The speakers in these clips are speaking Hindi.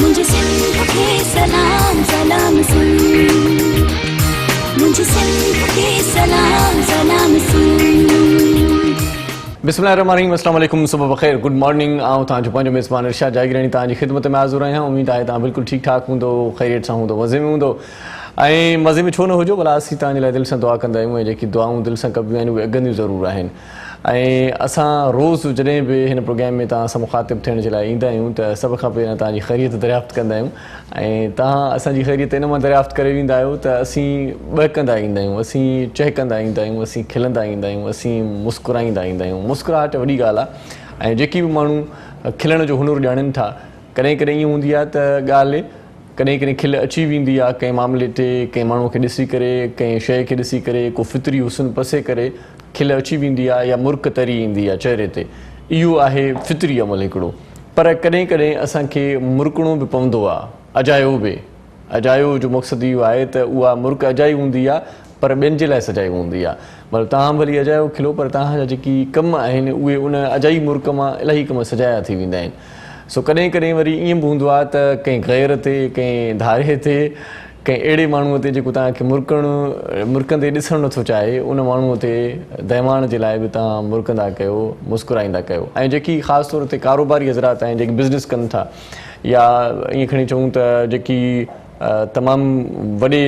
मुझे सिंध के सलाम सलाम सुन, मुझे सिंध के सलाम सलाम सुन। बिस्मिल्लाहिर्रहमानिर्रहीम, अस्सलाम वालेकुम, सुबह बखैर, गुड मॉर्निंग। आऊँ तव्हांजो पंहिंजो मेज़बान इरशाद जागीरानी तव्हांजी ख़िदमत में हाज़िर आहियां। उम्मीद आहे तव्हां बिल्कुलु ठीकु ठाक हूंदो, ख़ैरियत सां हूंदो, मज़े में हूंदो। ऐं मज़े में छो न हुजो, भला असीं तव्हांजे लाइ दिलि सां दुआ कंदा आहियूं ऐं जेकी दुआऊं दिलि सां कबियूं आहिनि उहे अॻंदियूं ज़रूरु आहिनि। ऐं असां रोज़ु जॾहिं बि हिन प्रोग्राम में तव्हां सां मुख़ातिब थियण जे लाइ ईंदा आहियूं त सभ खां पहिरियों तव्हांजी ख़ैरियत दरियाफ़्त कंदा आहियूं ऐं तव्हां असांजी ख़ैरियत इन मां दरियाफ़्त करे वेंदा आहियो त असीं ॿहकंदा ईंदा आहियूं, असीं चहकंदा ईंदा आहियूं, असीं खिलंदा ईंदा आहियूं, असीं मुस्कुराईंदा ईंदा आहियूं। मुस्कुराहट वॾी ॻाल्हि आहे ऐं जेकी बि माण्हू खिलण जो हुनुरु ॼाणनि था, कॾहिं कॾहिं ईअं हूंदी आहे त ॻाल्हि कॾहिं कॾहिं खिल अची वेंदी आहे कंहिं मामले ते, कंहिं माण्हूअ खे ॾिसी करे, कंहिं शइ खे ॾिसी करे, को फितरी हुस्न पसे करे खिल अची वेंदी आहे या मुर्क तरी ईंदी आहे चहिरे ते। इहो आहे फितरी अमल हिकिड़ो। पर कॾहिं कॾहिं असांखे मुर्कणो बि पवंदो आहे, अजायो बि। अजायो जो मक़सदु इहो आहे त उहा मुर्क अजाई हूंदी आहे पर ॿियनि जे लाइ सजाई हूंदी आहे। मतिलबु तव्हां भली अजायो खिलो पर तव्हांजा जेकी कम आहिनि उहे उन अजाई मुर्क मां इलाही कम सजाया थी वेंदा आहिनि। सो कॾहिं कॾहिं वरी ईअं बि हूंदो आहे त कंहिं ग़ैर ते, कंहिं धारे ते, कंहिं अहिड़े माण्हूअ ते जेको तव्हांखे मुर्कंदे ॾिसणु नथो चाहे, उन माण्हूअ ते दहिमाण जे लाइ बि तव्हां मुर्कंदा कयो, मुस्कुराईंदा कयो। ऐं जेकी ख़ासि तौर ते कारोबारी हज़रात आहिनि जेके बिज़नेस कनि था या ईअं खणी चऊं त जेकी तमामु वॾे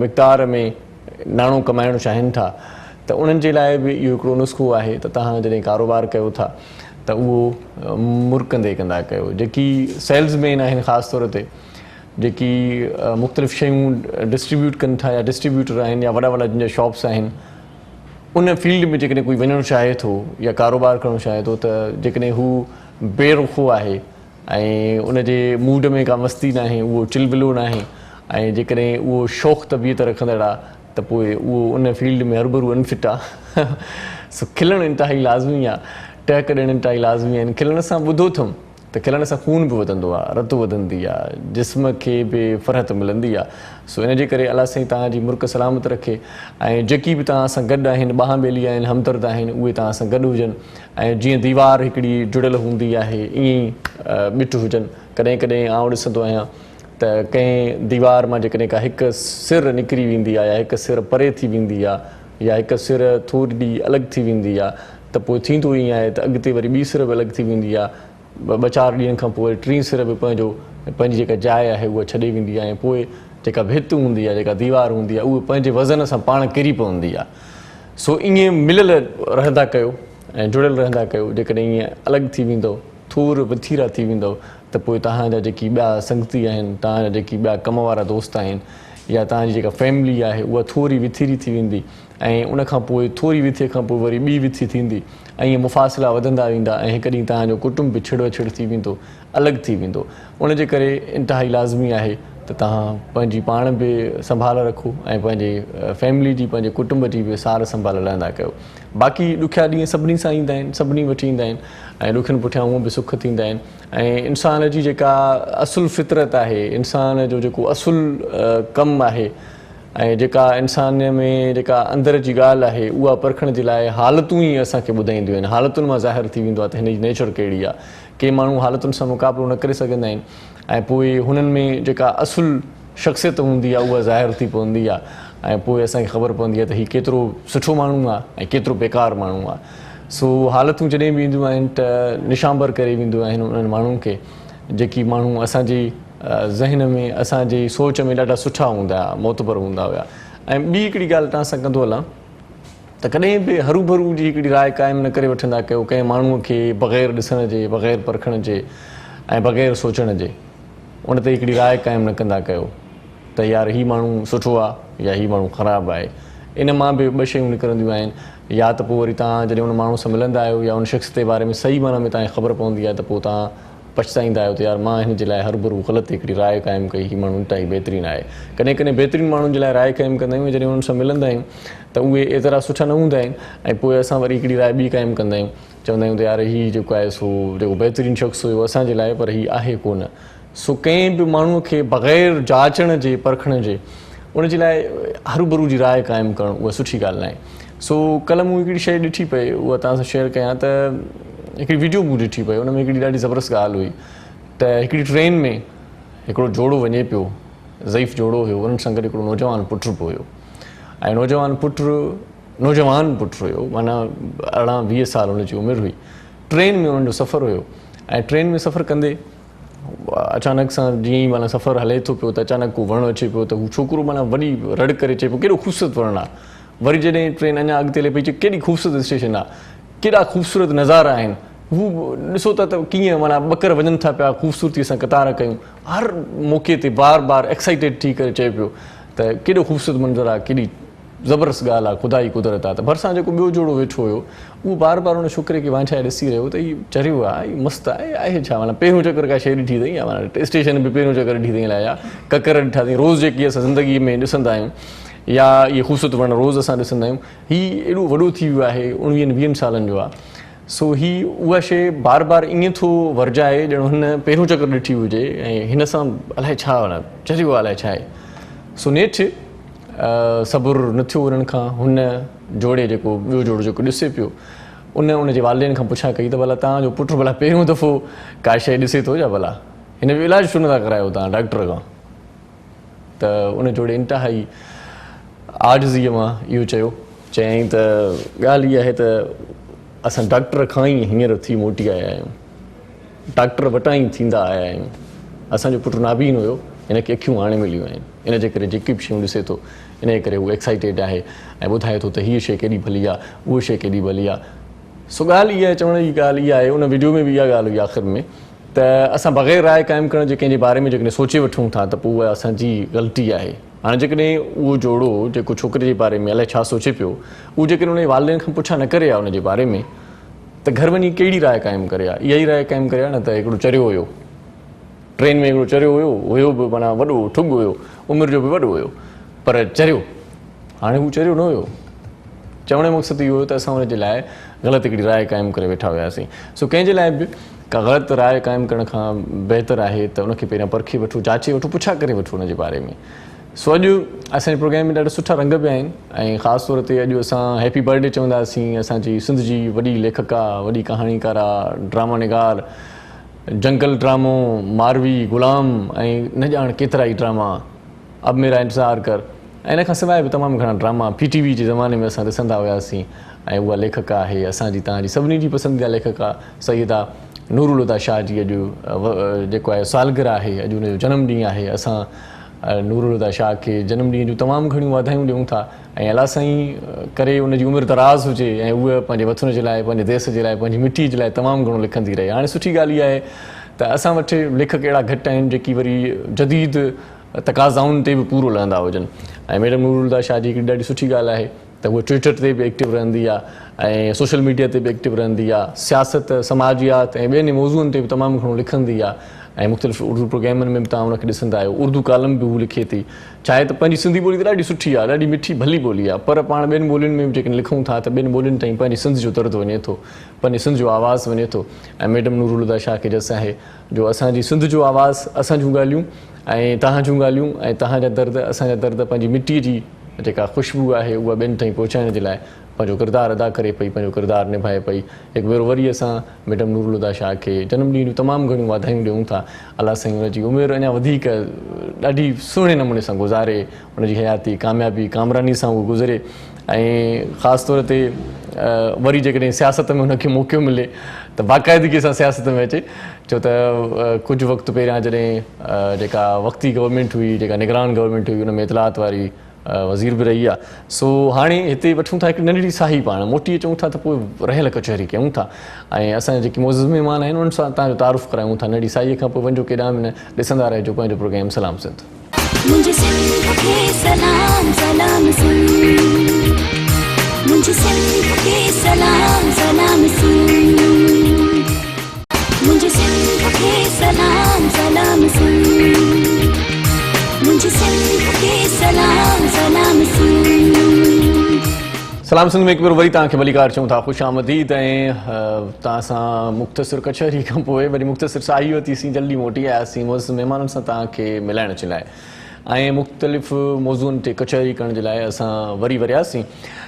मिक़दार में नाणो कमाइणु चाहिनि था त उन्हनि जे लाइ बि इहो हिकिड़ो नुस्ख़ो आहे त तव्हां जॾहिं कारोबार कयो था त उहो मुर्कंदे कंदा कयो। जेकी सेल्समैन आहिनि ख़ासि तौर ते जेकी मुख़्तलिफ़ शयूं डिस्ट्रीब्यूट कनि था या डिस्ट्रीब्यूटर आहिनि या वॾा वॾा जिन जा शॉप्स आहिनि, उन फील्ड में जेकॾहिं कोई वञणु चाहे थो या कारोबार करणु चाहे थो त जेकॾहिं हू बेरुख़ो आहे ऐं उनजे मूड में का मस्ती न आहे, उहो चिलबिलो न आहे ऐं जेकॾहिं उहो शौक़ु तबियत रखंदड़ आहे त पोइ उहो उन फील्ड में हरूभरू अनफिट आहे। सो खिलणु इंतिहाई लाज़मी आहे, टहक ॾियणु इंतिहाई लाज़मी आहिनि। खिलण सां ॿुधो अथमि त खिलण सां खून बि वधंदो आहे, रत वधंदी आहे, जिस्म खे बि फ़रहत मिलंदी आहे। सो इन जे करे अलाह साईं तव्हांजी मुर्क सलामत रखे ऐं जेकी बि तव्हां सां गॾु आहिनि, ॿाह ॿेली आहिनि, हमदर्द आहिनि, उहे तव्हां सां गॾु हुजनि ऐं जीअं दीवार हिकिड़ी जुड़ियल हूंदी आहे ईअं ई ॿिट हुजनि। कॾहिं कॾहिं आउं ॾिसंदो आहियां त कंहिं दीवार मां जेकॾहिं का हिकु सिर निकिरी वेंदी आहे या हिकु सिर परे थी वेंदी आहे या हिकु सिर थोरी अलॻि थी वेंदी आहे त पोइ थींदो ईअं आहे त अॻिते वरी ॿी सिर बि अलॻि थी वेंदी आहे। ॿ चारि ॾींहंनि खां पोइ वरी टीं सिर बि पंहिंजी जेका जाइ आहे उहा छॾे वेंदी आहे ऐं पोइ जेका भित हूंदी आहे, जेका दीवार हूंदी आहे, उहा पंहिंजे वज़न सां पाण किरी पवंदी आहे। सो ईअं मिलियल रहंदा कयो ऐं जुड़ियल रहंदा कयो। जेकॾहिं ईअं अलॻि थी वेंदो, थोर विथीरा थी वेंदो त पोइ तव्हांजा जेकी ॿिया संगती आहिनि, तव्हांजा जेकी ॿिया कम वारा दोस्त आहिनि या तव्हांजी जेका फैमिली आहे उहा थोरी विथीरी थी वेंदी ऐं उनखां पोइ थोरी विथीअ खां पोइ वरी ॿी विथी थींदी ऐं ईअं मुफ़ासिला वधंदा वेंदा ऐं हिकु ॾींहुं तव्हांजो कुटुंब बि छिड़ थी वेंदो, अलॻि थी वेंदो। उनजे करे इंतिहाई लाज़मी आहे त तव्हां पंहिंजी पाण बि संभाल रखो ऐं पंहिंजे फैमिली जी, पंहिंजे कुटुंब जी बि सार संभाल रहंदा कयो। बाक़ी ॾुखिया ॾींहं सभिनी सां ईंदा आहिनि, सभिनी वठी ईंदा आहिनि ऐं ॾुखियुनि पुठियां उहे बि सुख थींदा आहिनि। ऐं इंसान जी जेका असुलु फितरत आहे, इंसान जो जेको असुलु कमु आहे ऐं जेका इंसान में जेका अंदर जी ॻाल्हि आहे उहा परखण जे लाइ हालतूं ई असांखे ॿुधाईंदियूं आहिनि। हालतुनि मां ज़ाहिर थी वेंदो आहे त हिन जी नेचर कहिड़ी आहे। के माण्हू हालतुनि सां मुक़ाबिलो न करे सघंदा आहिनि ऐं पोइ हुननि में जेका असुलु शख़्सियत हूंदी आहे उहा ज़ाहिर थी पवंदी आहे ऐं पोइ असांखे ख़बर पवंदी आहे त हीउ केतिरो सुठो माण्हू आहे ऐं केतिरो बेकार माण्हू आहे। सो हालतूं जॾहिं बि ईंदियूं आहिनि त निशांबर करे वेंदियूं आहिनि उन्हनि माण्हुनि खे जेकी माण्हू असांजी ज़हन में, असांजी सोच में ॾाढा सुठा हूंदा हुआ, मोतबर हूंदा हुआ। ऐं ॿी हिकिड़ी ॻाल्हि तव्हां सां कंदो हलां त कॾहिं बि हरू भरू जी हिकिड़ी राय क़ाइमु न करे वठंदा कयो कंहिं माण्हूअ खे बग़ैर ॾिसण जे, बग़ैर परखण जे ऐं बग़ैर सोचण जे। उन ते हिकिड़ी राय क़ाइमु न कंदा कयो त यार हीउ माण्हू सुठो आहे या हीउ माण्हू ख़राबु आहे। इन मां बि ॿ शयूं निकिरंदियूं आहिनि। या त पोइ वरी तव्हां जॾहिं उन माण्हू सां मिलंदा आहियो या उन शख़्स जे बारे में सही माना में तव्हांखे ख़बर पवंदी आहे त पोइ तव्हां पछताईंदा आहियो त यार मां हिन जे लाइ हरूभरू ग़लति हिकिड़ी राय क़ाइमु कई, हीउ माण्हू इंतिहाई बहितरीनु आहे। कॾहिं कॾहिं बहितरीनु माण्हुनि जे लाइ राय क़ाइमु कंदा आहियूं, जॾहिं उन्हनि सां मिलंदा आहियूं त उहे एतिरा सुठा न हूंदा आहिनि ऐं पोइ असां वरी हिकिड़ी राय ॿी क़ाइमु कंदा आहियूं, चवंदा आहियूं त यार हीउ जेको आहे सो जेको बहितरीनु शख़्स हुयो असांजे लाइ, पर हीउ आहे कोन। सो कंहिं बि माण्हूअ खे बग़ैर जांचण जे, परखण जे, उनजे लाइ हरूभरू जी राय क़ाइमु करणु उहा सुठी ॻाल्हि न आहे। सो कल्ह मूं हिकिड़ी शइ ॾिठी पई, उहा तव्हां सां शेयर कयां त हिकिड़ी वीडियो मूं ॾिठी पई, उन में हिकिड़ी ॾाढी ज़बरदस्त ॻाल्हि हुई त हिकिड़ी ट्रेन में हिकिड़ो जोड़ो वञे पियो, ज़ईफ़ जोड़ो हुयो, उन्हनि सां गॾु हिकिड़ो नौजवान पुटु बि हुयो ऐं नौजवान पुटु हुयो, माना 18-20 साल हुनजी उमिरि हुई। ट्रेन में हुनजो सफ़रु हुयो ऐं ट्रेन में सफ़रु कंदे अचानक सां जीअं ई माना सफ़रु हले थो पियो त अचानक को वणु अचे पियो त हू छोकिरो माना वॾी रड़ करे चए पियो केॾो ख़ूबसूरत वणु आहे। वरी जॾहिं ट्रेन अञा अॻिते हले पई चए केॾी ख़ूबसूरत स्टेशन आहे, केॾा ख़ूबसूरत नज़ारा आहिनि, हू ॾिसो त कीअं माना ॿकर वञनि था पिया, ख़ूबसूरतीअ सां क़तार कयूं, हर मौक़े ते बार बार एक्साइटेड थी करे चए पियो त केॾो ख़ूबसूरत मंज़रु आहे, केॾी ज़बरदस्त ॻाल्हि आहे, ख़ुदा जी कुदरत आहे। त भरिसां जेको ॿियो जोड़ो वेठो हुयो उहो बार बार हुन छोकिरे खे वांछाए ॾिसी रहियो त हीउ चरियो आहे, हीउ मस्तु आहे छा, माना पहिरियों चकर का शइ ॾिठी अथई, या माना स्टेशन बि पहिरियों चकर ॾिठी अथई अलाए, या ककर ॾिठा अथई, रोज़ु जेकी असां ज़िंदगीअ में ॾिसंदा आहियूं या इहे ख़ूबसूरत वण रोज़ु असां ॾिसंदा आहियूं, हीउ एॾो वॾो थी वियो आहे, 19-20 सालनि जो आहे। सो हीउ उहा शइ बार बार ईअं थो वरजाए ॼणो हिन पहिरियों चकर ॾिठी हुजे ऐं हिन सां अलाए छा माना चरियो आहे, अलाए छा आहे। सो नेठि सबुरु न थियो उन्हनि खां, हुन जोड़े जेको ॿियो जोड़ो जेको ॾिसे पियो उनजे वालिदेन खां पुछा कई त भला तव्हांजो पुटु भला पहिरियों दफ़ो का शइ ॾिसे थो छा, भला हिन जो इलाजु छो नथा करायो तव्हां डॉक्टर खां? त उन जोड़े इंतिहाई आज़ीअ मां इहो चयईं त ॻाल्हि इहा आहे त असां डॉक्टर खां ई हींअर थी मोटी आया आहियूं, डॉक्टर वटां ई थींदा आया आहियूं। असांजो पुटु नाबीन हुयो, हिनखे अखियूं हाणे मिलियूं आहिनि, इन जे करे जेकी बि शयूं ॾिसे थो इन जे करे उहो एक्साइटेड आहे ऐं ॿुधाए थो त हीअ शइ केॾी भली आहे, उहा शइ केॾी भली आहे। सो ॻाल्हि इहा चवण जी ॻाल्हि इहा आहे, उन वीडियो में बि इहा ॻाल्हि हुई आख़िर में त असां बग़ैर राय क़ाइमु करण जे कंहिंजे बारे में जेकॾहिं सोचे वठूं था त पोइ उहा असांजी ग़लती आहे। हाणे जेकॾहिं उहो जोड़ो जेको छोकिरे जे बारे में अलाए छा सोचे पियो, उहो जेकॾहिं उनजे वालिदेन खां पुछा न करे आहे उनजे बारे में, त घर वञी कहिड़ी राय क़ाइमु करे आहे? इहा ई राय क़ाइमु करे आहे न त हिकिड़ो चरियो हुयो, ट्रेन में हिकिड़ो चरियो हुयो बि माना वॾो ठुग हुयो, उमिरि जो बि वॾो हुयो, पर चरियो, हाणे हू चरियो न हुयो। चवण जो मक़सदु इहो हुयो त असां हुनजे लाइ ग़लति हिकिड़ी राय क़ाइमु करे वेठा हुआसीं। सो कंहिंजे लाइ बि का ग़लति राय क़ाइमु करण खां बहितर आहे त उनखे पहिरियां परखे वठो, जाचे वठो, पुछा करे वठो उनजे बारे में। सो अॼु असांजे प्रोग्राम में ॾाढा सुठा रंग बि आहिनि ऐं ख़ासि तौर ते अॼु असां हैप्पी बर्थडे चवंदासीं असांजी सिंध जी वॾी लेखका, वॾी कहाणीकारा, ड्रामा निगार, जंगल ड्रामो, मारवी, गुलाम ऐं न ॼाण केतिरा ई ड्रामा, अब मेरा इंतज़ार कर, ऐं इन खां सवाइ बि तमामु घणा ड्रामा PTV जे ज़माने में असां ॾिसंदा हुआसीं। ऐं उहा लेखका आहे असांजी तव्हांजी सभिनी जी पसंदीदा लेखका सईदा नूरुल हुदा शाह जी। अॼु जेको आहे सालगिरह आहे, अॼु हुनजो जनमु ॾींहुं आहे। असां नूरुल हुदा शाह खे जनमु ॾींहं जूं तमामु घणियूं वाधायूं ॾियूं था ऐं अलाह साईं करे उनजी उमिरि दराज़ हुजे ऐं उहा पंहिंजे वतन जे लाइ, पंहिंजे देश जे लाइ, पंहिंजी मिट्टी जे लाइ तमामु घणो लिखंदी रहे। हाणे सुठी ॻाल्हि इहा आहे त असां वटि लेखक अहिड़ा घटि आहिनि जेकी वरी जदीद तक़ाज़ाउनि ते बि पूरो लहंदा हुजनि। ऐं मैडम नूरुल हुदा शाह जी हिकिड़ी ॾाढी सुठी ॻाल्हि आहे त उहा ट्विटर ते बि एक्टिव रहंदी आहे ऐं सोशल मीडिया ते बि एक्टिव रहंदी आहे, सियासत, समाजियात ऐं ॿियनि मौज़ूअनि ते बि तमामु घणो लिखंदी आहे ऐं मुख़्तलिफ़ उर्दू प्रोग्रामनि में बि तव्हां उनखे ॾिसंदा आहियो। उर्दू कालम बि हू लिखे थी, चाहे त पंहिंजी सिंधी ॿोली त ॾाढी सुठी आहे, ॾाढी मिठी भली ॿोली आहे, पर पाण ॿियनि ॿोलियुनि में बि जेकॾहिं लिखूं था त ॿियनि ॿोलियुनि ताईं पंहिंजी सिंध जो दर्द वञे थो, पंहिंजी सिंध जो आवाज़ु वञे थो। ऐं मैडम नूरुल हुदा शाह खे जस आहे जो असांजी सिंध जो आवाज़ु, असांजूं ॻाल्हियूं ऐं तव्हांजूं ॻाल्हियूं ऐं तव्हांजा दर्द, असांजा दर्द, पंहिंजी मिट्टीअ जी जेका ख़ुशबू आहे उहा ॿियनि ताईं पहुचाइण जे लाइ पंहिंजो किरदारु अदा करे पई, पंहिंजो किरदारु निभाए पई। हिकु भेरो वरी असां मैडम नूरुल हुदा शाह खे जनमु ॾींहं जूं तमामु घणियूं वाधायूं ॾियूं था। अलाह साईं हुनजी उमिरि अञा वधीक ॾाढी सुहिणे नमूने सां गुज़ारे, हुनजी हयाती कामयाबी कामरानी सां उहो गुज़रे ऐं ख़ासि तौर ते वरी जेकॾहिं सियासत में हुनखे मौक़ो मिले त बाक़ाइदगीअ सां सियासत में अचे। छो त कुझु वक़्तु पहिरियां जॾहिं जेका वक़्ती गवर्नमेंट हुई, जेका निगरान गवर्नमेंट हुई, हुन में इतलात वारी वज़ीर बि रही आहे। सो हाणे हिते वठूं था हिकु नंढड़ी साही, पाण मोटी अचूं था त पोइ रहियल कचहरी कयूं था ऐं असांजा जेके मौज़ूज़ महिमान आहिनि उन्हनि सां तव्हांजो तारुफ़ करायूं था। नंढड़ी साईअ खां पोइ वञो केॾांहुं बि न, ॾिसंदा रहिजो पंहिंजो प्रोग्राम सलाम सिंध। मुझे सिंध के सलाम सलाम सिंध, मुझे सिंध के सलाम सलाम सिंध, मुझे सिंध के सलाम सलाम सिंध, मुझे सिंध के सलाम सलाम सिंध। सलाम सिंध में हिकु भेरो वरी तव्हांखे भलीकार चऊं था, ख़ुशि आमदीद। ऐं तव्हां सां मुख़्तसिर कचहरी खां पोइ वरी मुख़्तसिर साही वरितीसीं, जल्दी मोटी आयासीं मौज़ूज़ महिमाननि सां तव्हांखे मिलाइण जे लाइ। ऐं मुख़्तलिफ़ मौज़ूअनि ते कचहरी करण जे लाइ असां वरी वरियासीं।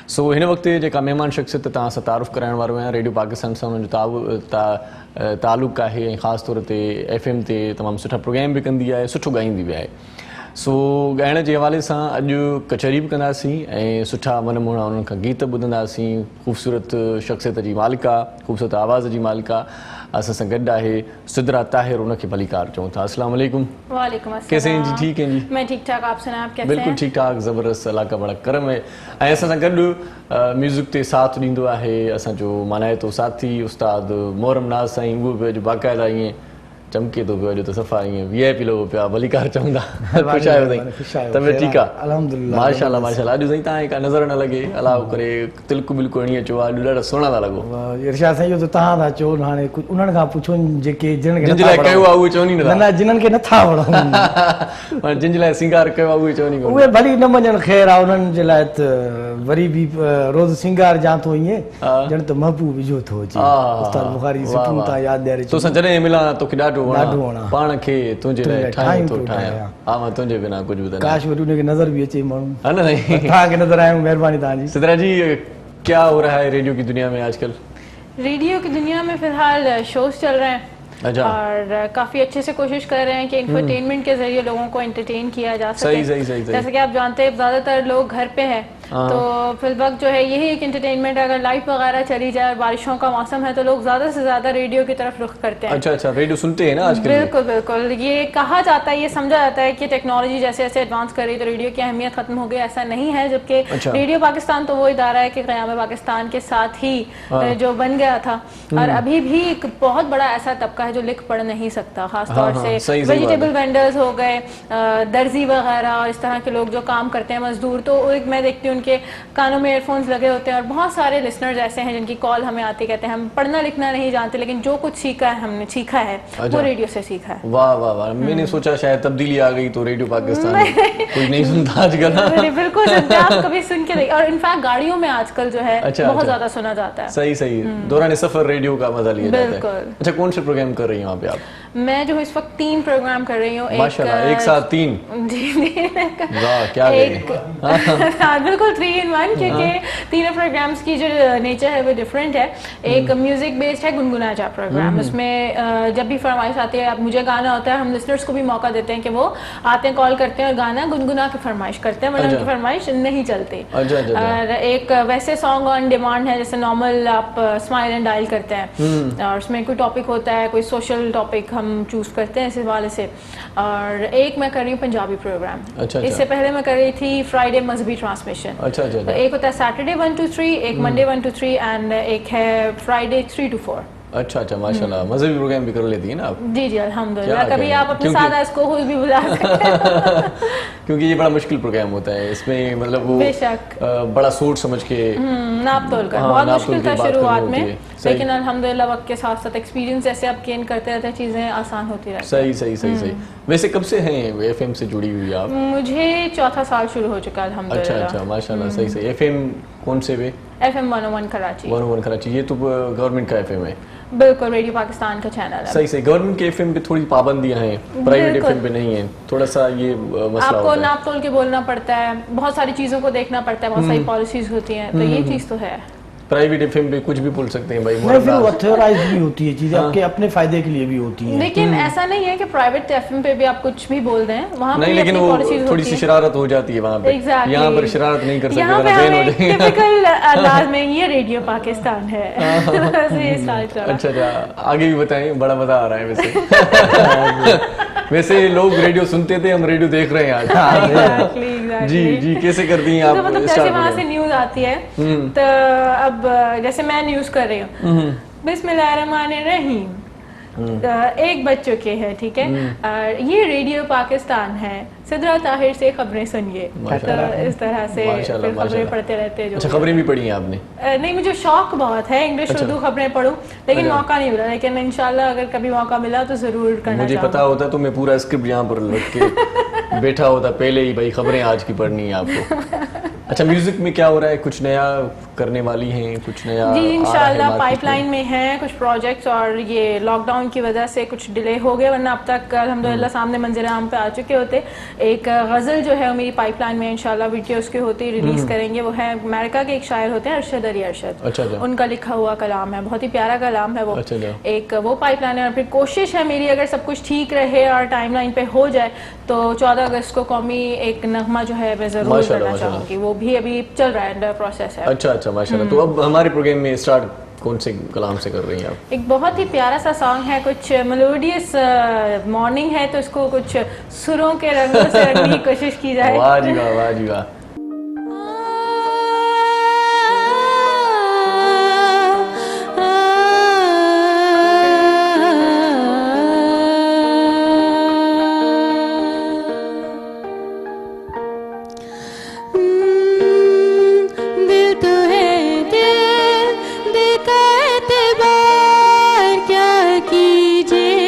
सो हिन वक़्तु जेका महिमान शख़्सियत तव्हां सां तारुफ़ कराइण वारो आहियां, रेडियो पाकिस्तान सां हुननि जो तालुक़ु आहे ऐं ख़ासि तौर ते FM ते तमामु सुठा प्रोग्राम बि कंदी आहे, सुठो ॻाईंदी बि आहे। सो ॻाइण जे हवाले सां अॼु कचहरी बि कंदासीं ऐं सुठा मन मोहणा उन्हनि खां गीत ॿुधंदासीं। ख़ूबसूरत शख़्सियत जी मालिका, ख़ूबसूरत आवाज़ जी मालिका असां सां गॾु आहे सिदरा ताहिर, उनखे भलीकार चऊं था। अस्सलाम वालेकुम। वालेकुम अस्सलाम। कैसे हैं जी? ठीक हैं जी? मैं ठीक ठाक, आप सुनाएं, आप कैसे हैं? बिल्कुल ठीक ठाक, ज़बरदस्त, अल्लाह का बड़ा करम है। ऐं असां सां गॾु म्यूज़िक ते साथ ॾींदो आहे असांजो मानाइतो साथी उस्ताद मोहरम नाज़ साईं। उहो बि अॼु बाक़ाइदा ईअं चमके थो पियो, अॼु त सफ़ा ईअं VIP लॻो पियो आहे, भलीकार चऊं था। ख़ुशि आहियो साईं? तबियत ठीकु आहे? अल्हम्दुलिल्लाह, माशाल्लाह माशाल्लाह। अॼु साईं तव्हांखे का नज़र न लॻे, अलाह करे तिलकु बिल्कु हणी अचो, अॼु ॾाढा सुहिणा था लॻो। इरशाद साईं, इहो त तव्हां था चओ, हाणे कुझु उन्हनि खां पुछो जेके जिन जे लाइ कयो आहे उहे चवनि ई नथा। न, जिन्हनि खे नथा वणनि, जिन जे लाइ सिंगार कयो आहे उहे चवनि ई कोन। उहे भली न मञनि, ख़ैर आहे, उन्हनि जे लाइ त वरी बि रोज़ सिंगार जा थो ईअं ॼण त महबूब विझो थो अचे। उस्ताद बुखारी सुठो था यादि ॾियारे तो सां जॾहिं मिलां तोखे ॾाढो वणा, पाण खे तुंहिंजे लाइ ठाहियूं थो ठाहियां, हा मां तुंहिंजे बिना कुझु बि न। काश वरी उनखे नज़र बि अचे माण्हू, है ना साईं? तव्हांखे नज़र आयूं, महिरबानी तव्हांजी। सिदरा जी, क्या हो रहा है रेडियो की दुनिया में आजकल? रेडियो की दुनिया में फिलहाल शोज चल रहे हैं। अच्छा। और काफ़ी अच्छे से कोशिश कर रहे हैं कि इंफरटेनमेंट के जरिए लोगों को एंटरटेन किया जा सके। सही। जैसे कि आप जानते हैं ज़्यादातर लोग घर पे हैं, तो फिल वक्त जो है यही एक एंटरटेनमेंट है। अगर लाइट वगैरह चली जाए और बारिशों का मौसम है तो लोग ज़्यादा से ज़्यादा रेडियो की तरफ रुख करते हैं। अच्छा, रेडियो सुनते हैं ना आजकल? बिल्कुल बिल्कुल। ये कहा जाता है, ये समझा जाता है कि टेक्नोलॉजी जैसे जैसे एडवांस कर रही है तो रेडियो की अहमियत खत्म हो गई। ऐसा नहीं है, जबकि रेडियो पाकिस्तान तो वो इदारा है कि क़याम पाकिस्तान के साथ ही जो बन गया था, और अभी भी एक बहुत बड़ा ऐसा तबका है जो लिख पढ़ नहीं सकता, खासतौर से वेजिटेबल वेंडर्स हो गए, दर्जी वगैरह और इस तरह के लोग जो काम करते हैं, मजदूर। तो मैं देखती हूँ उनके कानों में ईयरफोन्स लगे होते हैं, और बहुत सारे लिसनर्स ऐसे हैं जिनकी कॉल हमें आती, कहते हैं हम पढ़ना लिखना नहीं जानते, लेकिन जो कुछ सीखा है हमने सीखा है वो रेडियो से सीखा है। वाह वाह वाह। मैंने सोचा शायद तब्दीली आ गई तो रेडियो पाकिस्तान कोई नहीं सुनता आजकल। बिल्कुल सुनते हैं, आप कभी सुन के देखिए। और इनफैक्ट गाड़ियों में आजकल जो है बहुत ज्यादा सुना जाता है। सही। दौरान सफर रेडियो का मजा लिया जाता है। बिल्कुल। अच्छा, कौन से प्रोग्राम कर रही हो आप? मैं जो इस वक्त 3 प्रोग्राम कर रही हूँ। माशाल्लाह, एक साथ 3? जी। वाह, क्या बिल्कुल 3 in 1, क्योंकि तीनों प्रोग्राम्स की जो नेचर है वो डिफरेंट है। एक म्यूजिक बेस्ड है, गुनगुना जा प्रोग्राम। उसमें जब भी फरमाइश आती है, अब मुझे गाना होता है, हम लिसनर्स को भी मौका देते हैं कि वो आते हैं, कॉल करते हैं और गाना गुनगुना के फरमाइश करते हैं, वरना उनकी फरमाइश नहीं चलती। और एक वैसे सॉन्ग ऑन डिमांड है, जैसे नॉर्मल आप स्माइल एंड डायल करते हैं, और उसमें कोई टॉपिक होता है, कोई सोशल टॉपिक हम चूज करते हैं इस हवाले से। और एक मैं कर रही हूँ पंजाबी प्रोग्राम। इससे पहले मैं कर रही थी फ्राइडे मजहबी ट्रांसमिशन। तो एक होता है सैटरडे 1 to 3, एक मंडे 1 to 3, एंड एक है फ्राइडे 3 to 4। अच्छा, माशाल्लाह। मजहबी प्रोग्राम भी कर लेती है ना आप? जी अल्हम्दुलिल्लाह। कभी आप अपने साथ इसको खुद भी बुला सकते हैं। क्योंकि ये बड़ा मुश्किल प्रोग्राम होता है, इसमें मतलब वो बड़ा सोच समझ के नाप तोल कर, बहुत मुश्किल था शुरुआत में, लेकिन अल्हम्दुलिल्लाह वक्त के साथ साथ एक्सपीरियंस जैसे आप गेन करते रहते हैं, चीजें आसान होती रहती हैं। सही। वैसे कब से हैं FM से जुड़ी हुई आप? मुझे 4था साल शुरू हो चुका है अल्हम्दुलिल्लाह। अच्छा, माशाल्लाह। सही। FM कौन से वे? FM 101 कराची। 101 कराची, ये तो गवर्नमेंट का FM है? बिल्कुल, रेडियो पाकिस्तान का चैनल है। सही। गवर्नमेंट के FM पे थोड़ी पाबंदियां हैं, प्राइवेट FM पे नहीं है, थोड़ा सा ये मसला आपको होता है। नाप तोल के बोलना पड़ता है, बहुत सारी चीजों को देखना पड़ता है, बहुत सारी पॉलिसीज होती हैं, तो ये चीज तो है। प्राइवेट FM पे कुछ भी बोल सकते हैं भाई, फिर ऑथराइज भी होती है चीजें, आपके अपने फायदे के लिए भी होती हैं। लेकिन ऐसा नहीं है कि प्राइवेट FM पे भी आप कुछ भी बोल दें, वहाँ नहीं, लेकिन वो थोड़ी सी शरारत हो जाती है वहाँ पे। यहाँ पर शरारत नहीं कर सकते, बैन हो जाएंगे। टिपिकल अंदाज में ये रेडियो पाकिस्तान है। अच्छा, आगे भी बताएं, बड़ा मजा आ रहा है वैसे। वैसे लोग रेडियो सुनते थे, हम रेडियो देख रहे हैं आज। जी, कैसे करती हैं आप? तो मतलब जैसे वहाँ से न्यूज आती है, तो अब जैसे मैं न्यूज कर रही हूँ, बिस्मिल्लाहिर्रहमानिर्रहीम, एक बज चुके हैं, ठीक है, ये रेडियो पाकिस्तान है, सिदरा ताहिर से खबरें सुनिए। तो इस तरह से फिर खबरें पढ़ते रहते हैं। अच्छा, खबरें भी पढ़ी हैं आपने? नहीं, मुझे शौक बहुत है इंग्लिश उर्दू खबरें पढूं, लेकिन मौका नहीं मिला, लेकिन इंशाल्लाह अगर कभी मौका मिला तो जरूर करना। मुझे पता होता तो मैं पूरा स्क्रिप्ट यहाँ पर रख के बैठा होता पहले ही, भाई खबरें आज की पढ़नी है आपको। अच्छा, म्यूजिक में क्या हो रहा है? कुछ नया करने वाली हैं, कुछ नया जी आ रहा है इंशाल्लाह मार्केट में? पाइपलाइन में हैं कुछ प्रोजेक्ट्स, और ये लॉकडाउन की वजह से कुछ डिले हो गए, वरना अब तक अल्हम्दुलिल्लाह सामने मंजर आम पे आ चुके होते। एक गज़ल जो है वो मेरी पाइपलाइन में इंशाल्लाह वीडियो उसके होते ही रिलीज करेंगे। वो है अमेरिका के एक शायर होते हैं अरशद अली अरशद, अच्छा अच्छा उनका लिखा हुआ कलाम है, बहुत ही प्यारा कलाम है वो। अच्छा अच्छा। एक वो पाइपलाइन है, और फिर कोशिश है मेरी अगर सब कुछ ठीक रहे और टाइमलाइन पे हो जाए तो 14 अगस्त को कौमी एक नगमा जो है मैं जरूर माशाल्लाह, करना माशाल्लाह। चाहूँगी, वो भी अभी चल रहा है, अंडर प्रोसेस है। अच्छा अच्छा माशाल्लाह। तो अब हमारे प्रोग्राम में स्टार्ट कौन से कलाम से कर रही हैं आप? एक बहुत ही प्यारा सा सॉन्ग है, कुछ मेलोडियस मॉर्निंग है, तो इसको कुछ सुरों के रंगों से रंगने की कोशिश की जाए। वाह जी वाह, वाह जी वाह। दिल तो है दिल का एतबार क्या कीजिए।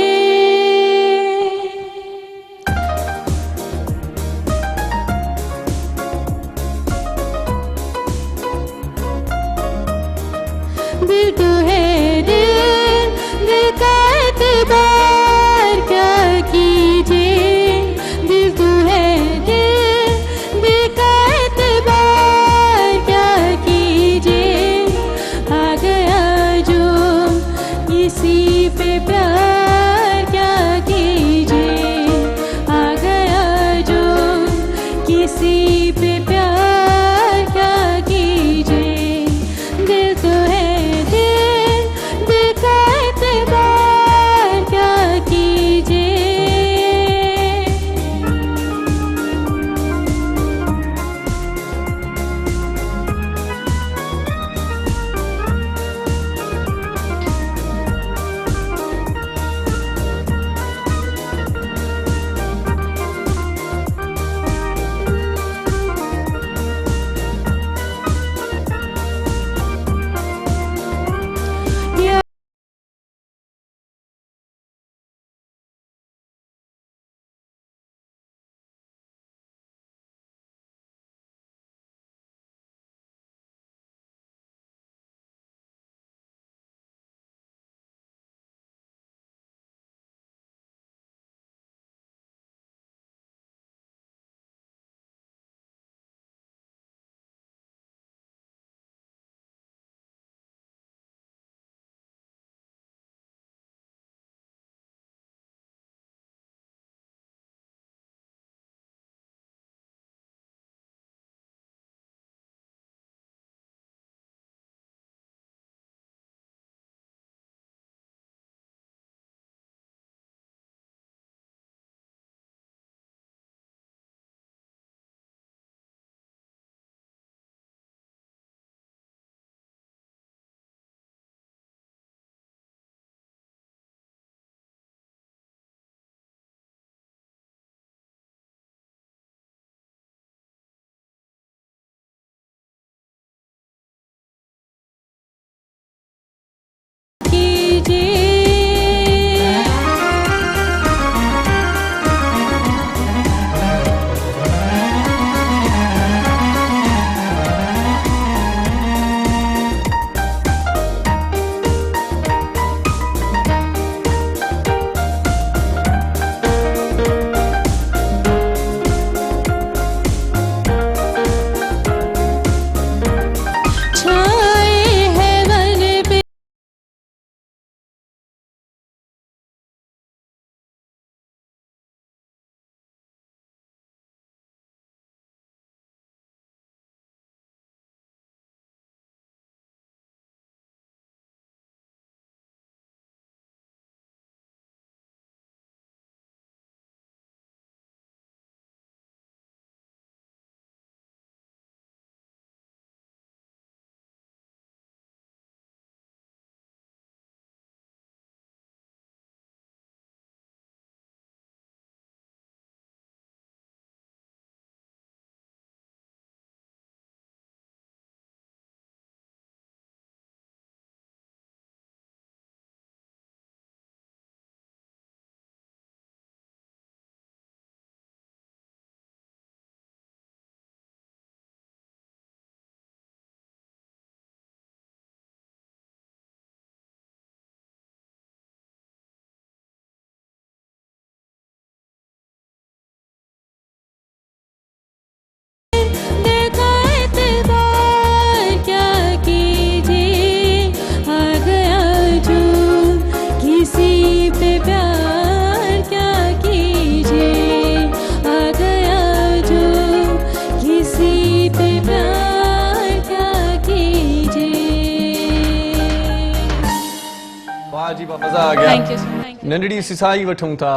नंढड़ी सिसाई वठूं था,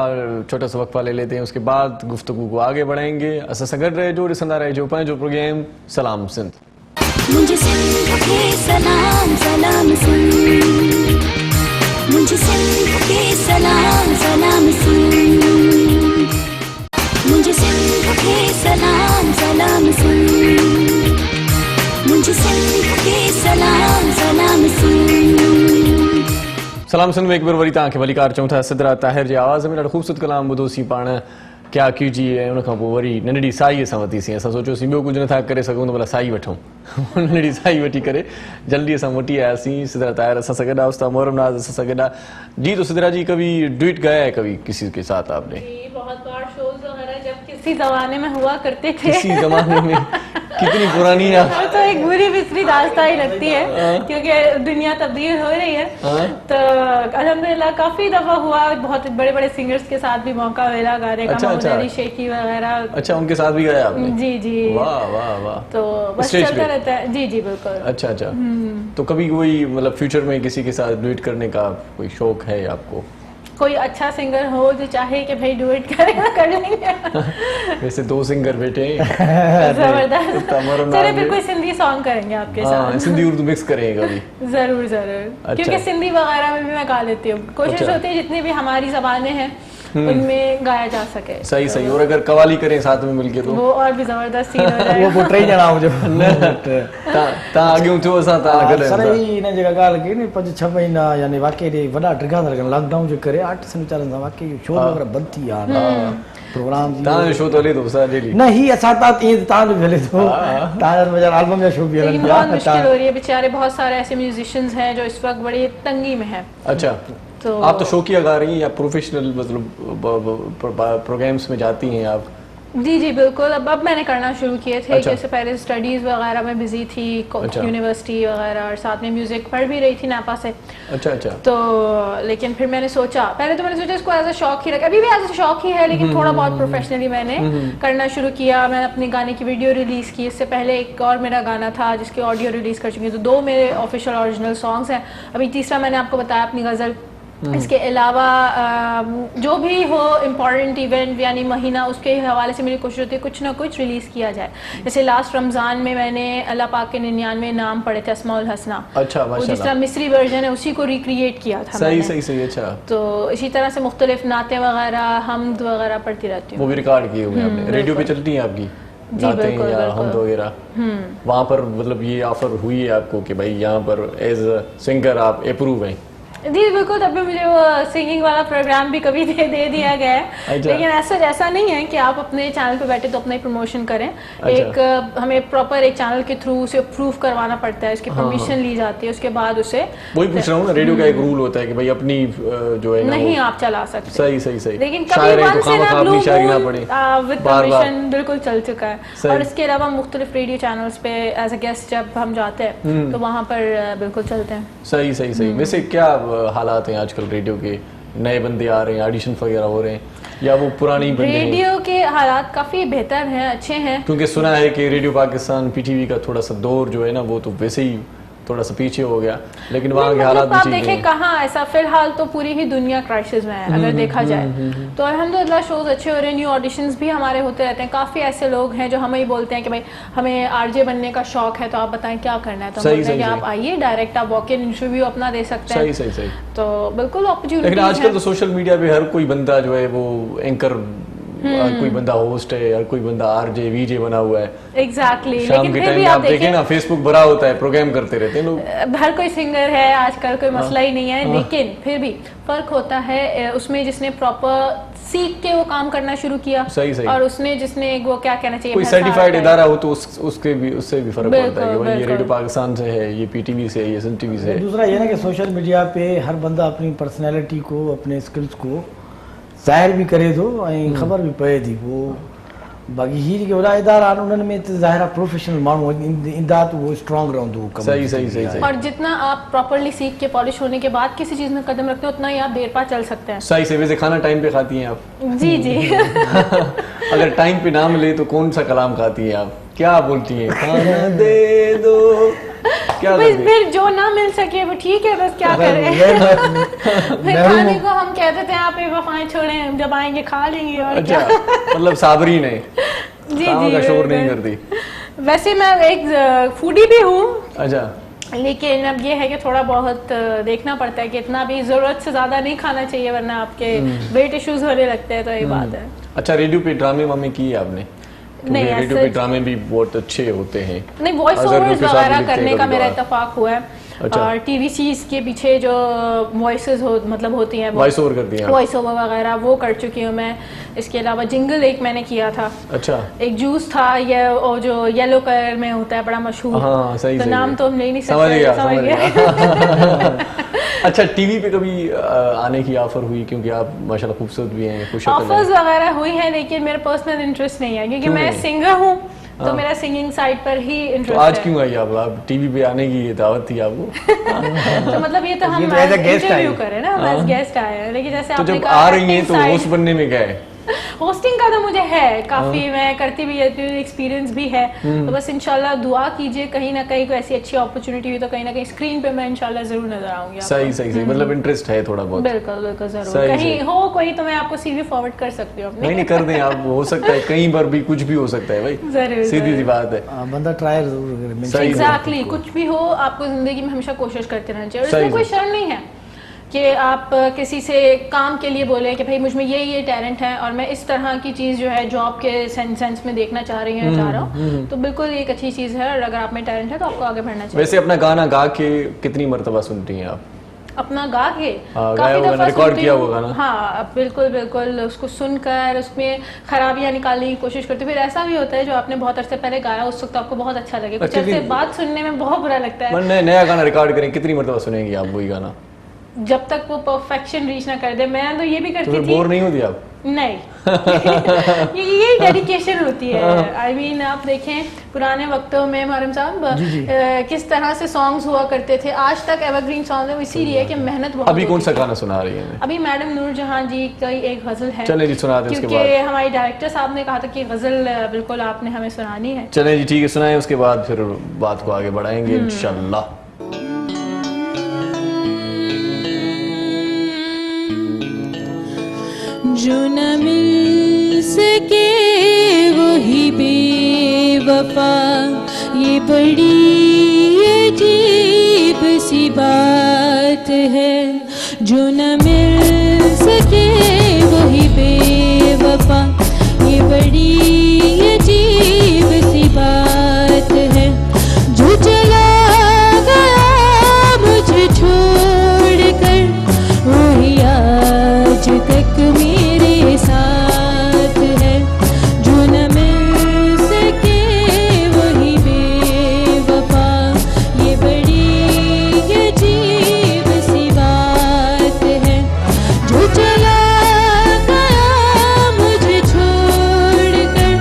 छोटा सा वक्फा ले लेते हैं, उसके बाद गुफ्तगू को आगे बढ़ाएंगे। असां सां गॾु रहिजो, ॾिसंदा रहिजो पंहिंजो प्रोग्राम सलाम सिंध। मुझे सिंध के सलाम सलाम सिंध, मुझे सिंध के सलाम सलाम सिंध, मुझे सिंध के सलाम सलाम सिंध, मुझे सिंध के सलाम सलाम सिंध। सलाम सिंध में एक बार वरी तव्हांखे भलीकार चऊं था। सिदरा ताहिर जी आवाज़ में ॾाढो ख़ूबसूरत कलाम ॿुधोसीं पाण, क्या कीजिए, ऐं उनखां पोइ वरी नंढड़ी साई असां वरितीसीं। असां सोचियोसीं ॿियो कुझु नथा करे सघूं त भला साई वठूं। नंढड़ी साई वठी करे जल्दी असां मोटी आयासीं। सिदरा ताहिर असां सां गॾु आहे, उस्ताद मोहरम नाज़ असां सां गॾु आहे। जी, तो सिदरा जी कभी डुइट गाया है कभी किसी के साथ आपने? जी, बहुत बार शोज वगैरह जब किसी जमाने में हुआ करते थे। किसी जमाने में? कितनी पुरानी है? तो एक बुरी बिसरी दास्तां ही लगती है, क्योंकि दुनिया तब्दील हो रही है। तो अल्हम्दुलिल्लाह काफी दफा हुआ, बहुत बड़े बड़े सिंगर्स के साथ भी मौका मिला गाने का। मोहम्मद अली शेखी वगैरह। अच्छा, उनके साथ भी गाया आपने? जी जी। वाह वाह वाह। तो बस चलता रहता है। जी जी बिल्कुल। अच्छा अच्छा। तो कभी कोई मतलब फ्यूचर में किसी के साथ डुएट करने का कोई शौक है आपको? कोई अच्छा सिंगर हो जो चाहे कि भाई डुएट करे ना, कर लेंगे। वैसे 2 सिंगर बैठे हैं। जबरदस्त। चलिए फिर कोई सिंधी सॉन्ग करेंगे आपके साथ। सिंधी उर्दू मिक्स करेंगे कभी? जरूर जरूर। क्योंकि सिंधी वगैरह में भी मैं गा लेती हूँ। कोशिश होती है जितनी भी हमारी जबानें हैं उनमें गाया जा सके। सही सही। और अगर कवाली करें साथ में मिलके तो वो और भी जबरदस्त सीन हो जाएगा। वो टे ॼणा हुजो ता आगे थियो असां ता करे सर ई इन जगह ॻाल्हि कई न 5-6 महीना यानी वाकई ॾे वॾा ड्रिगा था लॻनि लॉकडाउन जे करे आर्टिस्ट वीचारनि सां वाकई शो वग़ैरह बंदि थी विया आहिनि। प्रोग्राम तव्हांजो शो तो हले थो असां डेली? न ही असां तव्हांजो भी हले थो, तव्हांजा वीचारा एल्बम जा शो भी हलनि लेकिन बहुत मुश्किल हो रही है बेचारे, बहुत सारे ऐसे म्यूजिशियंस हैं जो इस वक्त बड़ी तंगी में हैं। अच्छा, तो आप तो शौकिया गा रही हैं या प्रोफेशनल मतलब प्रोग्राम्स में जाती हैं आप? जी जी बिल्कुल। अब मैंने करना शुरू किए थे। अच्छा। जैसे पहले स्टडीज वगैरह में बिजी थी, अच्छा। यूनिवर्सिटी वगैरह, और साथ में म्यूजिक पढ़ भी रही थी नापा से। अच्छा अच्छा। तो लेकिन फिर मैंने सोचा, पहले तो मैंने सोचा इसको एज अ शौक ही रखा, अभी भी एज अ शौक ही है, लेकिन थोड़ा बहुत प्रोफेशनली मैंने करना शुरू किया। मैंने अपने गाने की वीडियो रिलीज की। इससे पहले एक और मेरा गाना था जिसकी ऑडियो रिलीज कर चुकी हूँ। तो 2 मेरे ऑफिशियल ओरिजिनल सॉन्ग्स हैं। अभी तीसरा मैंने आपको बताया अपनी गज़ल। इसके अलावा जो भी हो इम्पॉर्टेंट इवेंट यानी महीना, उसके हवाले से मेरी कोशिश होती है कुछ ना कुछ रिलीज़ किया जाए। जैसे लास्ट रमज़ान में मैंने अल्लाह पाक के 99 नाम पढ़े थे, अस्माउल हसना। अच्छा, वो जिस तरह मिस्री वर्जन है उसी को रिक्रिएट किया था। सही सही सही। अच्छा। तो इसी तरह से मुख्तलिफ नाते वगैरह, हमद वगैरह पढ़ती रहती हूँ। वो भी रिकॉर्ड किए हुए आपने? रेडियो पे चलती हैं आपकी नाते या हमद वगैरह? वहाँ पर मतलब ये ऑफर हुई है आपको कि भाई यहाँ पर एज अ सिंगर आप अप्रूव हैं? जी बिल्कुल। तब भी मुझे वो सिंगिंग वाला प्रोग्राम भी कभी दे दिया गया है। लेकिन ऐसा नहीं है कि आप अपने चैनल पे बैठे तो अपना ही प्रमोशन करें। एक हमें प्रॉपर एक चैनल के थ्रू उसे अप्रूव करवाना पड़ता है, उसकी परमिशन ली जाती है, उसके बाद उसे। वही पूछ रहा हूँ ना, रेडियो का एक रूल होता है कि भाई अपनी जो है नहीं आप चला सकते। सही सही सही। लेकिन कभी once in a blue moon with permission बिल्कुल चल चुका है। और इसके अलावा मुख्तलिफ रेडियो चैनल्स पे एज अ गेस्ट जब हम जाते हैं तो वहाँ पर बिल्कुल चलते हैं। सही सही सही। वैसे क्या हालात हैं आजकल रेडियो के? नए बंदे आ रहे हैं, ऑडिशन वगैरह हो रहे हैं, या वो पुरानी बंदे हैं? रेडियो के हालात काफी बेहतर हैं, अच्छे हैं। क्योंकि सुना है कि रेडियो पाकिस्तान पीटीवी का थोड़ा सा दौर जो है ना वो तो वैसे ही थोड़ा सा पीछे हो गया, लेकिन वहाँ के हालात आप देखें कहाँ ऐसा, फिलहाल तो पूरी ही दुनिया क्राइसिस में है अगर देखा जाए तो। अल्हम्दुलिल्लाह शोज अच्छे हो रहे हैं, न्यू ऑडिशंस भी हमारे होते रहते हैं। काफ़ी ऐसे लोग हैं जो हमें ही बोलते हैं कि भाई हमें आरजे बनने का शौक है, तो आप बताएं क्या करना है। तो हम बोलते हैं कि आप आइए, डायरेक्ट आप वॉक इन इंटरव्यू अपना दे सकते हैं। सही सही सही। तो बिल्कुल अपॉर्चुनिटी। लेकिन आजकल तो सोशल मीडिया पे हर कोई बंदा जो है वो एंकर, हर कोई बंदा होस्ट है, हर कोई बंदा आरजे वीजे बना हुआ है। एग्जैक्टली। शाम के टाइम आप देखें ना फेसबुक भरा होता है, प्रोग्राम करते रहते हैं लोग। हर कोई सिंगर है आजकल, कोई मसला ही नहीं है। लेकिन फिर भी फर्क होता है उसमें जिसने प्रॉपर सीख के वो काम करना शुरू किया। सही सही। और उसने जिसने वो क्या कहना चाहिए, कोई सर्टिफाइड इदारा हो तो उससे भी फर्क पड़ता है कि भाई ये रेडियो पाकिस्तान से है, ये पीटीवी से है, ये सन टीवी से है। दूसरा ये ना कि सोशल मीडिया पे हर बंदा अपनी पर्सनैलिटी को, अपने स्किल्स को ज़ाहिर भी करे थो ऐं ख़बर भी पए थी। वो बाक़ी ही जेके वॾा इदारा आहिनि उन्हनि में त ज़ाहिर आहे प्रोफेशनल माण्हू ईंदा त उहो स्ट्रॉन्ग रहंदो कमु। सही सही सही सही। और जितना आप प्रॉपर्ली सीख के पॉलिश होने के बाद किसी चीज़ में कदम रखते हो उतना ही आप देर पा चल सकते हैं। सही से। वैसे खाना टाइम पे खाती हैं आप? जी जी। अगर टाइम पे ना मिले तो कौन सा कलाम खाती हैं आप? क्या बोलती हैं? खाना दे दो क्या बस करते? फिर जो ना मिल सके वो ठीक है, बस क्या करें। फिर मैं खाने को हम कहते थे आप बेवफाएं छोड़ें, जब आएंगे खा लेंगे और अच्छा, क्या। मतलब साबरी नहीं, जी काम जी का शोर नहीं बिल्कुल। करती। वैसे मैं एक फूडी भी हूँ, अच्छा, लेकिन अब ये है कि थोड़ा बहुत देखना पड़ता है कि इतना भी जरूरत से ज्यादा नहीं खाना चाहिए, वरना आपके वेट इश्यूज होने लगते हैं, तो ये बात है। अच्छा, रेडियो पे ड्रामे वामे किए आपने? नहीं, क्योंकि रेडियो ऐसा- पे ड्रामे भी बहुत अच्छे होते हैं। नहीं, वॉइस अजहर ओवर्स के साथ भी वगैरह लिखते हैं करने का मेरा कभी-कभार। इत्तेफाक हुआ है। अच्छा। और टीवी सीरीज के पीछे जो वॉइसेस मतलब होती हैं, वॉइस ओवर करती हैं आप? वॉइस ओवर वगैरह वो कर चुकी हूँ मैं। इसके अलावा जिंगल एक मैंने किया था, अच्छा, एक जूस था ये और जो येलो कलर में होता है, बड़ा मशहूर। हाँ, सही तो सही नाम है। तो हम ले नहीं समझ सकते, गया, समझ समझ गया। अच्छा, टीवी पे कभी आने की ऑफर हुई? क्योंकि आप माशाल्लाह खूबसूरत भी हैं, खुश ऑफर्स वगैरह हुई है, लेकिन मेरा पर्सनल इंटरेस्ट नहीं है, क्योंकि क्यों मैं नहीं? सिंगर हूँ, तो हाँ। मेरा सिंगिंग साइड पर ही तो इंटरेस्ट आज है। क्यों आई आप टीवी पे आने की दावत थी आपको? तो मतलब ये तो हम ये तो as a guest interview I. करें ना, हम एज गेस्ट आए हैं, लेकिन जैसे तो आपने जब कहा आ रही हैं acting तो side- होस्ट बनने में क्या है? होस्टिंग का तो मुझे है काफी, मैं करती भी रहती हूँ, एक्सपीरियंस भी है। तो बस इंशाल्लाह दुआ कीजिए, कहीं ना कहीं कोई ऐसी अच्छी अपॉर्चुनिटी हुई तो कहीं ना कहीं स्क्रीन पे मैं इंशाल्लाह जरूर नजर आऊंगी आपको। सही सही सही, मतलब इंटरेस्ट है थोड़ा बहुत। बिल्कुल बिल्कुल जरूर, सही, कहीं सही। हो कोई तो मैं आपको सीवी फॉरवर्ड कर सकती हूँ अपने। नहीं नहीं, कर दें आप, हो सकता है कहीं पर भी कुछ भी हो सकता है भाई, जरूर, सीधी सी जरूर। बात है। बंदा ट्राई जरूर करे। सही, एग्जैक्टली, कुछ भी हो आपको जिंदगी में हमेशा कोशिश करते रहना चाहिए, और सही, इसमें कोई सही। शर्म नहीं है कि आप किसी से काम के लिए बोले कि भाई मुझ में ये टैलेंट है और मैं इस तरह की चीज़ जो है जॉब के सेंस में देखना चाह रही हूँ, चाह रहा हूँ, तो बिल्कुल एक अच्छी चीज़ है, और अगर आप में टैलेंट है तो आपको आगे बढ़ना चाहिए। वैसे अपना गाना गा के कितनी मर्तबा सुनती हैं आप? अपना गा के हाँ, काफी गाया होगा ना, दफा रिकॉर्ड सुनती किया हूँ। होगा ना? हाँ, अब बिल्कुल बिल्कुल उसको सुनकर उसमें खराबियां निकालने की कोशिश करती हूँ। फिर ऐसा भी होता है जो आपने बहुत अरसे पहले गाया उस वक्त आपको बहुत अच्छा लगे, कुछ अच्छा, अरसे फिर- बाद सुनने में बहुत बुरा लगता है। मन नया गाना रिकॉर्ड करें, कितनी मर्तबा सुनेंगी आप वही गाना? जब तक वो परफेक्शन रीच ना कर दे। मैं तो ये भी तो करती फिर थी, बोर नहीं होती आप? नहीं। ये डेडिकेशन होती है। आई मीन आप देखें पुराने वक्तों में मुहर्रम साहब किस तरह से सॉन्ग्स हुआ करते थे, आज तक एवरग्रीन सॉन्ग है, इसीलिए कि मेहनत बहुत अभी कौन होती सा थी। गाना सुना रही हैं? अभी मैडम नूरजहां जी की एक गजल है, चलें जी, सुना दें उसके क्योंकि बाद। हमारे डायरेक्टर साहब ने कहा था कि गजल बिल्कुल आपने हमें सुनानी है। चलें जी, ठीक है, सुनाएं, उसके बाद फिर बात को आगे बढ़ाएंगे इंशाल्लाह। जो न मिल सके वही बेवफा, ये बड़ी अजीब सी बात है। जो न मिल सके वही बेवफा, ये बड़ी अजीब सी बात है। जो चला गया मुझे छोड़कर, वही आज तक मेरे साथ है। जो न मिल सके वही बेवफा, ये बड़ी अजीब सी बात है। जो चला गया मुझे छोड़कर,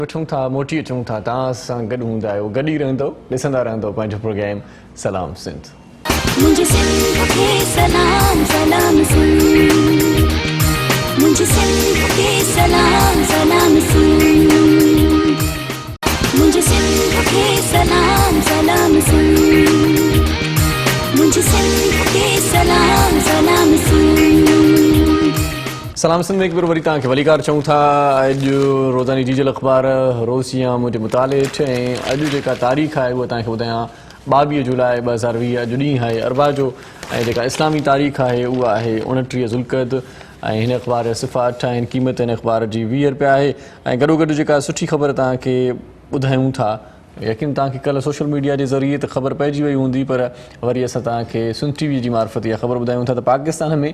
वठूं था मोटी अचूं था तव्हां सां गॾु हूंदा आहियो गॾु ई रहंदो ॾिसंदा रहंदो पंहिंजो प्रोग्राम सलाम सिंध मुझे सिंध के सलाम सलाम सिंध मुझे सिंध के सलाम सलाम सिंध मुझे सिंध के सलाम सलाम सिंध मुझे सिंध के सलाम सलाम सिंध सलाम सिंध में एक बार वरी तव्हांखे वलीकार चऊं था अॼु रोज़ानी डिजिटल अख़बार रोज़िया मुंहिंजे मुतालिक़ ऐं अॼु जेका तारीख़ आहे उहा तव्हांखे ॿुधायां 22 जुलाई 2020 अॼु ॾींहुं आहे अरबा जो ऐं जेका इस्लामी तारीख़ आहे उहा आहे 29 ज़ुल्क़द ऐं हिन अख़बार जा सिफ़ा 8 आहिनि क़ीमत हिन अख़बार जी 20 रुपया आहे ऐं गॾोगॾु जेका सुठी ख़बर तव्हांखे ॿुधायूं था यकीन तव्हांखे कल्ह सोशल मीडिया जे ज़रिए त ख़बर पइजी वई हूंदी पर वरी असां तव्हांखे सुन टीवी जी मार्फत इहा ख़बर ॿुधायूं था त पाकिस्तान में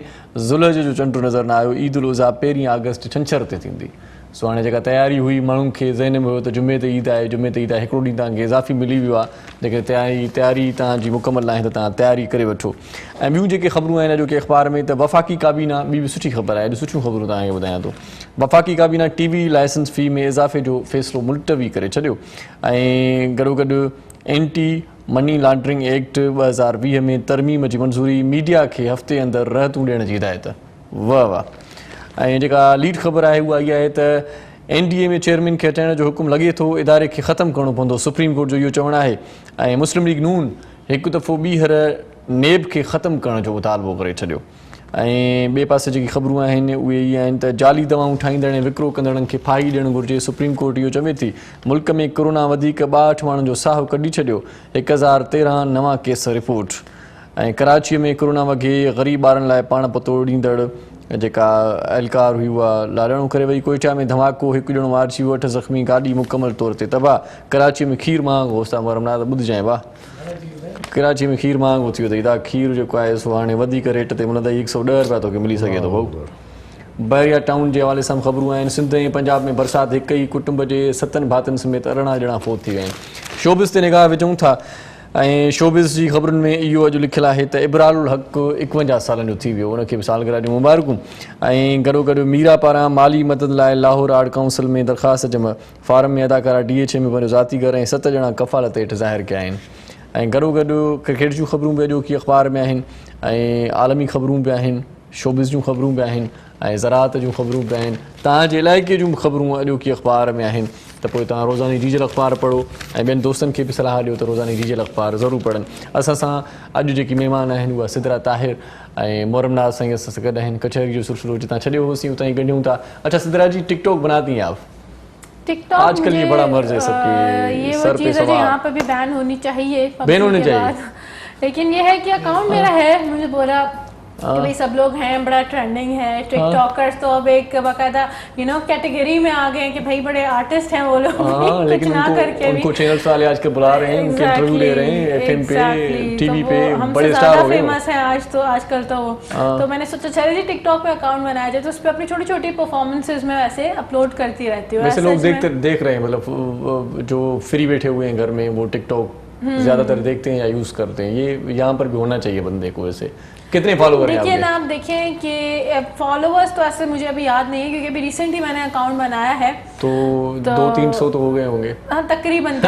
ज़ुलहज जो चंड नज़र न आयो ईद उल अज़हा 1 अगस्त छंछर ते थींदी सो हाणे जेका तयारी हुई माण्हुनि खे ज़हन में हुयो त जुमे ते ईद आहे जुमे ते ईद आहे हिकिड़ो ॾींहुं तव्हांखे इज़ाफ़ी मिली वियो आहे जेके तयारी तव्हांजी मुकमल आहे त तव्हां तयारी करे वठो ऐं ॿियूं जेके ख़बरूं आहिनि अॼोके अख़बार में त वफ़ाक़ी काबीना ॿी बि सुठी ख़बर आहे अॼु सुठियूं ख़बरूं तव्हांखे ॿुधायां थो वफ़ाक़ी काबीना टीवी लाइसेंस फ़ी में इज़ाफ़े जो फ़ैसिलो मुलतवी करे छॾियो ऐं गॾोगॾु एंटी मनी लॉन्ड्रिंग एक्ट 2020 में तरमीम जी मंज़ूरी मीडिया खे हफ़्ते अंदरि रहतूं ॾियण जी हिदायत वाह वाह ऐं जेका लीड ख़बर आहे उहा इहा आहे त NDA में चेयरमैन खे हटाइण जो हुकुम लॻे थो इदारे खे ख़तमु करणो पवंदो सुप्रीम कोर्ट जो इहो चवणु आहे ऐं मुस्लिम लीग नून हिकु दफ़ो ॿीहर नेब खे ख़तमु करण जो मुतालबो करे छॾियो ऐं ॿिए पासे जेकी ख़बरूं आहिनि उहे इहे आहिनि त जाली दवाऊं ठाहींदड़ ऐं विकिरो कंदड़नि खे फाही ॾियणु घुरिजे सुप्रीम कोर्ट इहो चवे थी मुल्क में कोरोना वधीक 62 माण्हुनि जो साहु कढी छॾियो 1013 नवां केस रिपोर्ट ऐं कराचीअ में कोरोना वॻे ग़रीब ॿारनि लाइ पाण पतो ॾींदड़ जेका एहलकार हुई उहा लाॾाणो करे वई कोयटा में धमाको हिकु ॼणो मारिजी वियो 8 ज़ख़्मी गाॾी मुकमल तौर ते तबाह कराचीअ में खीर महांगो होसि मरमना त ॿुधिजांइ वाह कराची में खीर महांगो थी वियो अथई दा खीर जेको आहे सो हाणे वधीक रेट ते मिलंदा 110 रुपया तोखे मिली सघे थो भाऊ बहरिया टाउन जे हवाले सां ख़बरूं आहिनि सिंध ऐं पंजाब में बरसाति हिकु ई कुटुंब जे 7 भातियुनि समेत 18 ॼणा फ़ौत थी विया आहिनि शोबिस ते निगाह विझूं था ऐं शोबिस जी ख़बरुनि में इहो अॼु लिखियलु आहे त इब्रारुल हक़ 51 सालनि जो थी वियो उनखे बि सालगिरह जूं मुबारकूं ऐं गॾोगॾु मीरा पारां माली मदद लाइ लाहौर आर्ट काउंसिल में दरख़्वास्त जमा फार्म में अदाकारा DHA में पंहिंजो ज़ाती घर ऐं 7 ॼणा कफ़ालत हेठि ज़ाहिर कया आहिनि ऐं गॾोगॾु क्रिकेट जूं ख़बरूं बि अॼोकी अख़बार में आहिनि ऐं आलमी ख़बरूं बि आहिनि शोबिस जूं ख़बरूं बि आहिनि ऐं ज़राअत जूं ख़बरूं बि आहिनि तव्हांजे इलाइक़े जूं ख़बरूं अॼोकी अख़बार में आहिनि त पोइ तव्हां रोज़ानी डिजिटल अख़बार पढ़ो ऐं ॿियनि दोस्तनि खे बि सलाह ॾियो त रोज़ानी डिजिटल अख़बार ज़रूरु पढ़नि असां सां अॼु जेकी महिमान आहिनि उहा सिदरा ताहिर ऐं मोरमनाज़ साईं असां सां गॾु आहिनि कचहरी जो सिलसिलो जितां छॾियो होसीं उतां ई गंढियूं था अच्छा सिदरा जी टिकटॉक बनाती हैं आप टिकटॉक आजकल ये बड़ा मर्ज है सबके ये सर वो पे चीज़ है जो सवार यहाँ पे भी बैन होनी चाहिए बैन होनी के चाहिए। बाद। लेकिन ये है कि अकाउंट मेरा है मुझे बोला कि भाई सब लोग हैं बड़ा ट्रेंडिंग है टिकटॉकर्स तो अब एक बाकायदा कैटेगरी में आ गए हैं कि भाई बड़े आर्टिस्ट हैं वो लोग हाँ, कुछ लेकिन ना उनको करके भी उनको चैनल्स वाले आजकल बुला रहे हैं उनके इंटरव्यू ले रहे हैं FM पे टीवी पे बड़े हमसे स्टार ज्यादा हो गए फेमस है आज तो आजकल तो वो तो मैंने सोचा चलिए जी टिकटॉक पे अकाउंट बनाया जाए तो उस पर अपनी छोटी छोटी परफॉर्मेंसेस में वैसे अपलोड करती रहती हूँ वैसे लोग देख रहे हैं मतलब जो फ्री बैठे हुए हैं घर में वो टिकटॉक ज्यादातर देखते हैं या यूज करते हैं ये यहाँ पर भी होना चाहिए बंदे को वैसे कितने फॉलोवर हैं देखिए ना आप देखें कि फॉलोअर्स तो ऐसे मुझे अभी याद नहीं है क्योंकि अभी रिसेंटली मैंने अकाउंट बनाया है तो 200-300 तो हो गए होंगे हाँ तकरीबन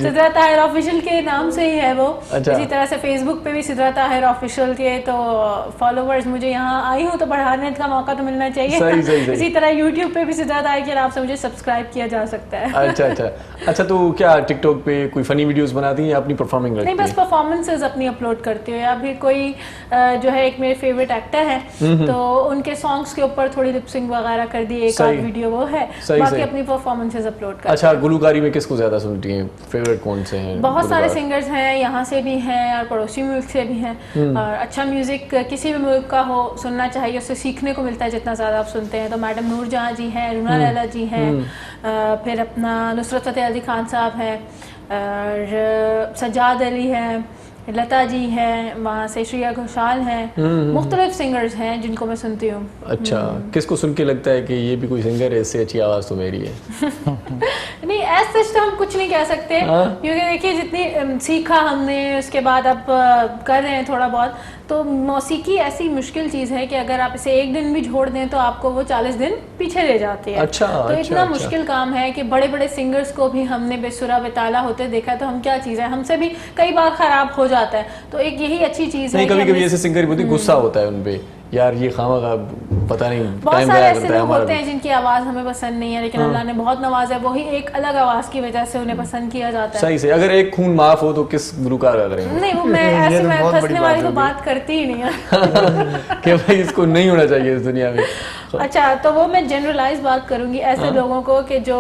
सिदरा ताहिर ऑफिशियल के नाम से ही है वो अच्छा। इसी तरह से फेसबुक पे भी सिदरा ताहिर ऑफिशियल के तो फॉलोवर्स मुझे यहाँ आई हूँ तो बढ़ाने का मौका तो मिलना चाहिए सही। इसी तरह यूट्यूब पे भी सिदरा ताहिर के नाम से मुझे सब्सक्राइब किया जा सकता है अच्छा तो क्या टिकटॉक पे कोई फनी वीडियोस बनाती हैं या अपनी परफॉर्मिंग रखती नहीं हैं बस परफॉर्मेंसेस अपनी अपलोड करती हूँ या फिर कोई जो है एक मेरे फेवरेट एक्टर है तो उनके सॉन्ग्स के ऊपर थोड़ी लिपसिंग वगैरह कर दी एक आध वीडियो वो है बाकी अपनी परफॉर्मेंसेस अपलोड कर अच्छा गुलकारी में किसको ज्यादा सुनती हैं फेवरेट कौन से हैं बहुत सारे सिंगर्स हैं यहाँ से भी हैं और पड़ोसी मुल्क से भी हैं और अच्छा म्यूजिक किसी भी मुल्क का हो सुनना चाहिए उससे सीखने को मिलता है जितना ज़्यादा आप सुनते हैं तो मैडम नूरजहां जी हैं रूना लैला जी हैं फिर अपना नुसरत फतेह अली खान साहब हैं और सज्जाद अली हैं लता जी हैं वहाँ से श्रेया घोषाल हैं मुख्तलिफ सिंगर्स हैं जिनको मैं सुनती हूँ अच्छा किसको सुन के लगता है कि ये भी कोई सिंगर है इससे अच्छी आवाज़ तो मेरी है नहीं एज सच तो हम कुछ नहीं कह सकते, क्योंकि देखिए जितनी सीखा हमने उसके बाद अब कर रहे हैं थोड़ा बहुत, तो मौसीकी ऐसी मुश्किल चीज़ है कि अगर आप इसे एक दिन भी छोड़ दें तो आपको वो 40 दिन पीछे ले जाती है। अच्छा, तो अच्छा, इतना अच्छा। मुश्किल काम है कि बड़े बड़े सिंगर्स को भी हमने बेसुरा बेताला होते देखा, तो हम क्या चीज़ है, हमसे भी कई बार ख़राब हो जाता है। तो एक यही अच्छी चीज़ है नहीं, कि कभी कभी हमने- ऐसे सिंगर बहुत ही गुस्सा होता है उनपे, यार ये खामा पता नहीं बहुत टाइम सारे जाया ऐसे करता है लोग हमारा होते भी। हैं जिनकी आवाज़ हमें पसंद नहीं है, लेकिन अल्लाह ने बहुत नवाजा है, वही एक अलग आवाज़ की वजह से उन्हें पसंद किया जाता है। सही से अगर एक खून माफ हो तो किस गुलकार का करेंगे नहीं, वो मैं ये ऐसे तो मैं बहुत बड़ी फंसने बात वाली तो होगी। बात करती ही नहीं है। कि भाई इसको नहीं होना चाहिए इस दुनिया में। अच्छा, तो वो मैं जनरलाइज बात करूंगी ऐसे लोगों को कि जो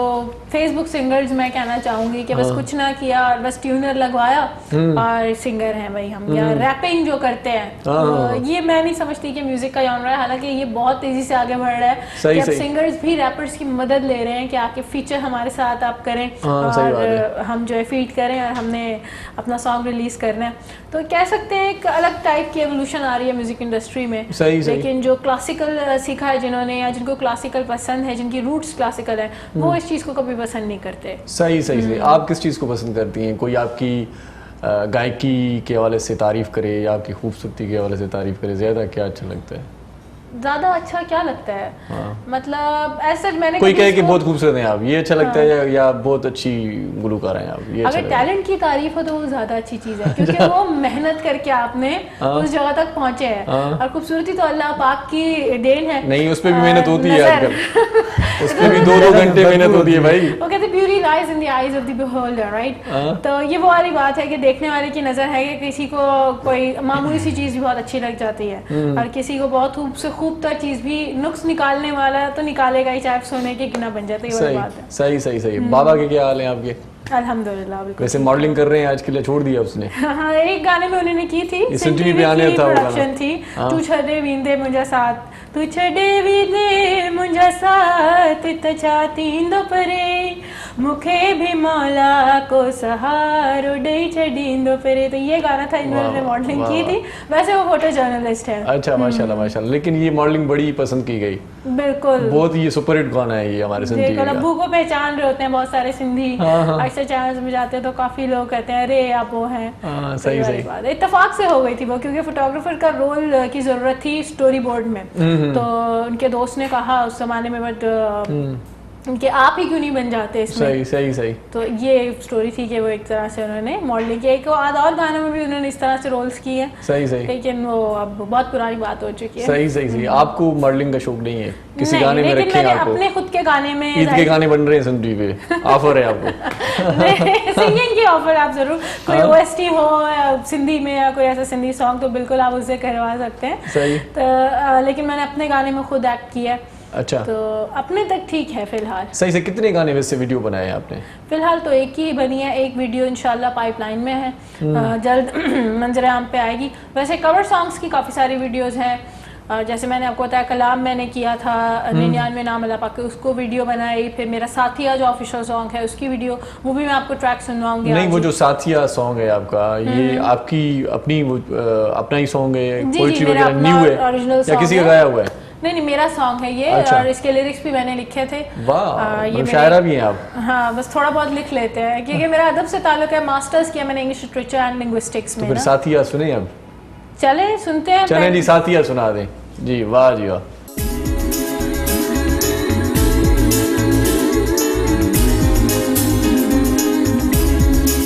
फेसबुक सिंगर्स, मैं कहना चाहूंगी कि बस कुछ ना किया और बस ट्यूनर लगवाया और सिंगर हैं भाई हम, या रैपिंग जो करते हैं, तो ये मैं नहीं समझती कि म्यूजिक का जॉनर है। हालांकि ये बहुत तेजी से आगे बढ़ रहा है सही, कि अब सही। सिंगर्स भी रैपर्स की मदद ले रहे हैं कि आके फीचर हमारे साथ आप करें सही बात और हम जो है फीड करें और हमने अपना सॉन्ग रिलीज करना है। तो कह सकते हैं एक अलग टाइप की एवोल्यूशन आ रही है म्यूजिक इंडस्ट्री में। सही, सही। लेकिन जो क्लासिकल सीखा है जिन्होंने, या जिनको क्लासिकल पसंद है, जिनकी रूट्स क्लासिकल है, वो इस चीज़ को कभी पसंद नहीं करते। सही सही सही। आप किस चीज़ को पसंद करती हैं? कोई आपकी गायकी के हवाले से तारीफ करे या आपकी खूबसूरती के हवाले से तारीफ करे, ज़्यादा क्या अच्छा लगता है? ज्यादा अच्छा क्या लगता है? मतलब ऐसा मैंने कोई कभी कहे कि इसको- बहुत खूबसूरत हैं आप, ये अच्छा लगता है या बहुत अच्छी गुलकार हैं आप, ये अच्छा अगर लगता है? टैलेंट की तारीफ हो तो वो ज्यादा अच्छी चीज है, क्योंकि वो मेहनत करके आपने उस जगह तक पहुंचे हैं। और खूबसूरती तो अल्लाह पाक की देन है। नहीं, उस पर भी मेहनत होती है नज़र। आजकल। उस पर भी 2-2 घंटे मेहनत होती है भाई। वो कहते beauty lies in the eyes of the beholder, right? तो ये वो वाली बात है कि देखने वाले की नजर है कि किसी को कोई मामूली सी चीज भी बहुत अच्छी लग जाती है और किसी को बहुत खूब तर चीज भी नुक्स निकालने वाला है तो निकालेगा ही, चाहे सोने की गिना बन जाती है। ये वाली सही बात है। सही सही सही। बाबा के क्या हाल हैं आपके? अल्हम्दुलिल्लाह, बिल्कुल। वैसे मॉडलिंग कर रहे हैं आज के लिए, छोड़ दिया उसने? हाँ, एक गाने में उन्होंने की थी, ये Sun TV पे आने था वो प्रोडक्शन गाना। थी, हाँ। तू छड़े वींदे मुंजा साथ, तू छड़े वींदे मुंजा साथ, तचा तींदो परे मुखे भी मौला को सहारो डई छड़ींदो परे। तो ये गाना था, इन्होंने वाह, मॉडलिंग वाह, की थी। वैसे वो फोटो जर्नलिस्ट है। अच्छा, माशाल्लाह माशाल्लाह। लेकिन ये मॉडलिंग बड़ी पसंद की गई, बिल्कुल। बहुत ये सुपरहिट गाना है ये हमारे Sun TV बिल्कुल, का। अब्बू को पहचान रहे होते हैं बहुत सारे सिंधी, हाँ। अक्सर चैनल्स में जाते हैं तो काफी लोग कहते हैं अरे आप वो हैं। हाँ, तो सही, ये वाली सही। बात है। इत्तेफाक से हो गई थी वो, क्योंकि फोटोग्राफर का रोल की जरूरत थी स्टोरी बोर्ड में, तो उनके दोस्त ने कहा उस जमाने में, बट कि आप ही क्यों नहीं बन जाते इसमें। सही सही सही। तो ये स्टोरी थी कि वो एक तरह से उन्होंने मॉडलिंग की। एक आध और गानों में भी उन्होंने इस तरह से रोल्स किए हैं, सही सही लेकिन वो अब बहुत पुरानी बात हो चुकी है। सही सही सही। आपको मॉडलिंग का शोक नहीं है? किसी नहीं, गाने में लेकिन रखें मैंने आपको? अपने खुद के गाने में ईद के गाने बन रहे हैं Sun TV पे, ऑफर है आपको। सिंगिंग की ऑफर आप जरूर, कोई OST हो या सिंधी में या कोई ऐसा सिंधी सॉन्ग, तो बिल्कुल आप उससे करवा सकते हैं। सही। तो लेकिन मैंने अपने गाने में खुद एक्ट किया है, अच्छा, तो अपने तक ठीक है फिलहाल। सही से। कितने गाने वैसे वीडियो बनाए हैं आपने? फिलहाल तो एक ही बनी है, एक वीडियो इंशाल्लाह पाइपलाइन में है, जल्द मंजर आम पे आएगी। वैसे कवर सॉन्ग्स की काफ़ी सारी वीडियोस हैं, जैसे मैंने आपको बताया कलाम मैंने किया था 99 नाम अल्लाह पाक के, उसको वीडियो बनाई। फिर मेरा साथिया जो ऑफिशियल सॉन्ग है उसकी वीडियो, वो भी मैं आपको ट्रैक सुनवाऊंगी। नहीं, वो जो साथिया सॉन्ग है आपका, ये आपकी अपनी अपना ही सॉन्ग है? जी, पोएट्री मेरा वगैरह अपना न्यू है original या song किसी का है। गाया हुआ है? नहीं, मेरा सॉन्ग है ये। अच्छा। और इसके लिरिक्स भी मैंने लिखे थे। वाह, ये शायरा भी हैं आप? हाँ, बस थोड़ा बहुत लिख लेते हैं, क्योंकि मेरा अदब से ताल्लुक है। मास्टर्स किया मैंने इंग्लिश लिटरेचर एंड लिंग्विस्टिक्स तो में फिर ना। साथिया सुने अब? चले सुनते हैं। चलें जी, साथिया सुना दें जी। वाह जी वाह।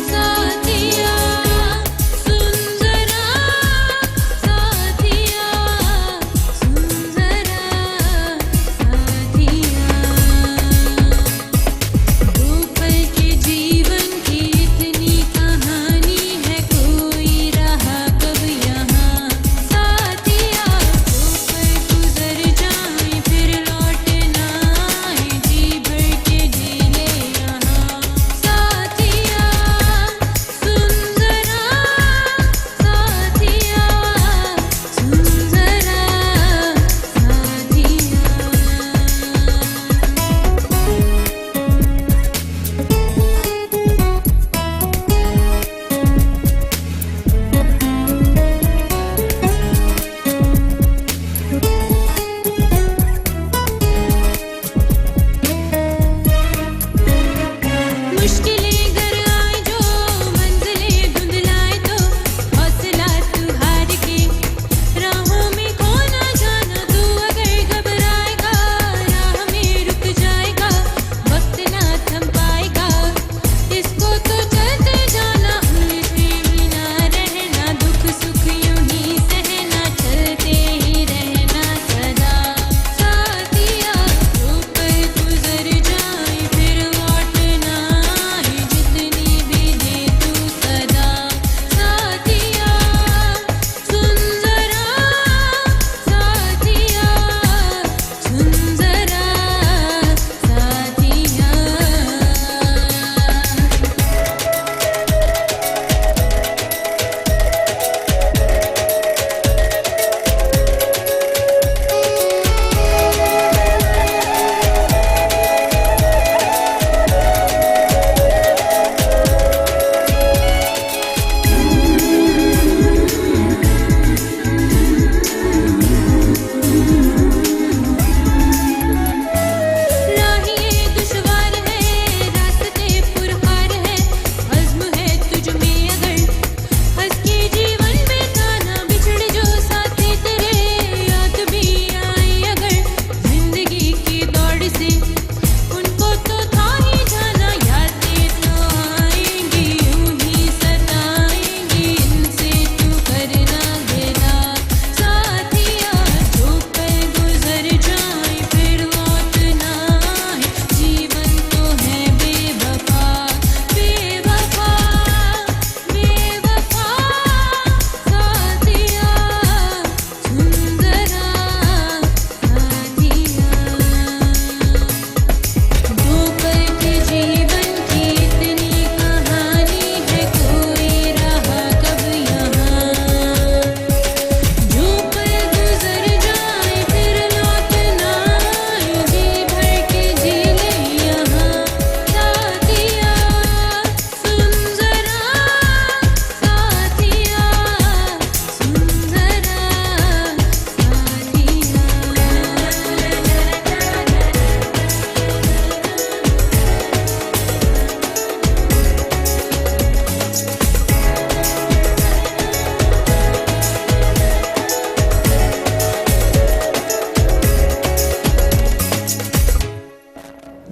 साथिया सुंदरा, साथिया सुंदरा, साथिया दो पल के जीवन की इतनी कहानी है, कोई रहा कब यहाँ। साथिया दो पल गुजर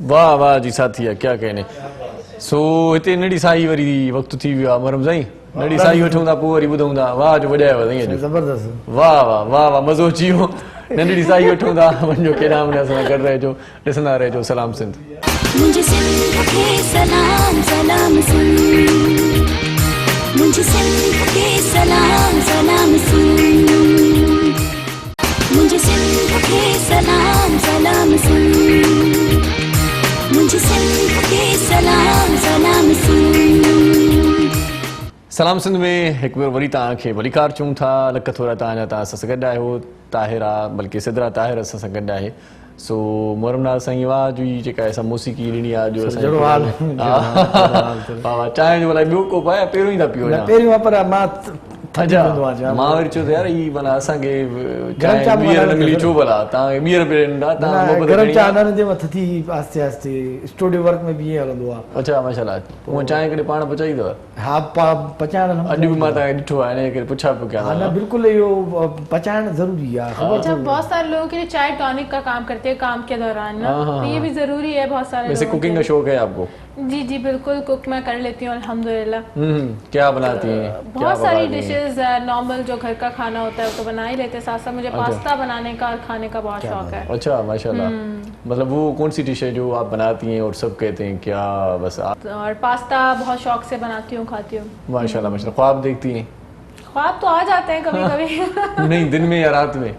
वाह वाह जी साथी आहे, क्या कहने। सो हिते नड़ी साई वरी वक़्तु थी वियो आहे मरम साईं, नड़ी साई वठूं था पोइ वरी ॿुधूं था। वाह जो वॼायो साईं अॼु, जबरदस्त। वाह वाह वाह वाह, मज़ो अची वियो। नंढड़ी साई वठूं था, वञो केॾा वञा, असां सां गॾु रहिजो, ॾिसंदा रहिजो सलाम सिंध। मुझे सिंध के सलाम सलाम सिंध, मुझे सिंध के सलाम सलाम सिंध, मुझे सिंध के सलाम सलाम सिंध, मुझे सिंध के सलाम सलाम सिंध। सलाम सिंध में हिकु भेरो वरी तव्हांखे भलीकार चऊं था। लख थोरा तव्हां असां सां गॾु आहियो। ताहिर आहे, बल्कि सिदरा ताहिर असां सां गॾु आहे। सो मोरमनाथ साईं वाह जी जेका असां मौसीक़ी ॾिनी आहे जो असां जहिड़ो हाल वाह वाह, चांहि जो भला ॿियो कोप आहे, पहिरियों ई था पियो अञा? पहिरियों पर मां मां वरी चयो यार ई भला असांखे ॿीहर न मिली छो भला, तव्हांखे ॿीहर गरम चाह न ॾे मथ थी आस्ते आस्ते स्टूडियो वर्क में बि ईअं हलंदो आहे। अच्छा माशाल्लाह, हूअं चांहि कॾहिं पाण पचाई अथव? हा पचाइण अॼु बि मां तव्हांखे ॾिठो आहे, हिन करे पुछा पियो कयां। न बिल्कुलु इहो पचाइण ज़रूरी आहे। अच्छा, बहुत सारे लोगों के लिए चाय टॉनिक का काम करते हैं काम के दौरान ना, तो ये भी जरूरी है बहुत सारे। वैसे कुकिंग का शौक है आपको? जी जी बिल्कुल, कुक मैं कर लेती हूँ अल्हम्दुलिल्लाह। क्या बनाती हैं? बहुत सारी डिशेस नॉर्मल जो घर का खाना होता है वो तो बना ही लेते हैं, साथ साथ मुझे पास्ता बनाने का और खाने का बहुत शौक है। अच्छा माशाल्लाह, मतलब वो कौन सी डिश है जो आप बनाती हैं और सब कहते हैं क्या बस आप? और पास्ता बहुत शौक से बनाती हूँ, खाती हूँ। माशाल्लाह माशाल्लाह। ख्वाब देखती हैं? ख्वाब तो आ जाते हैं कभी कभी। नहीं, दिन में या रात में?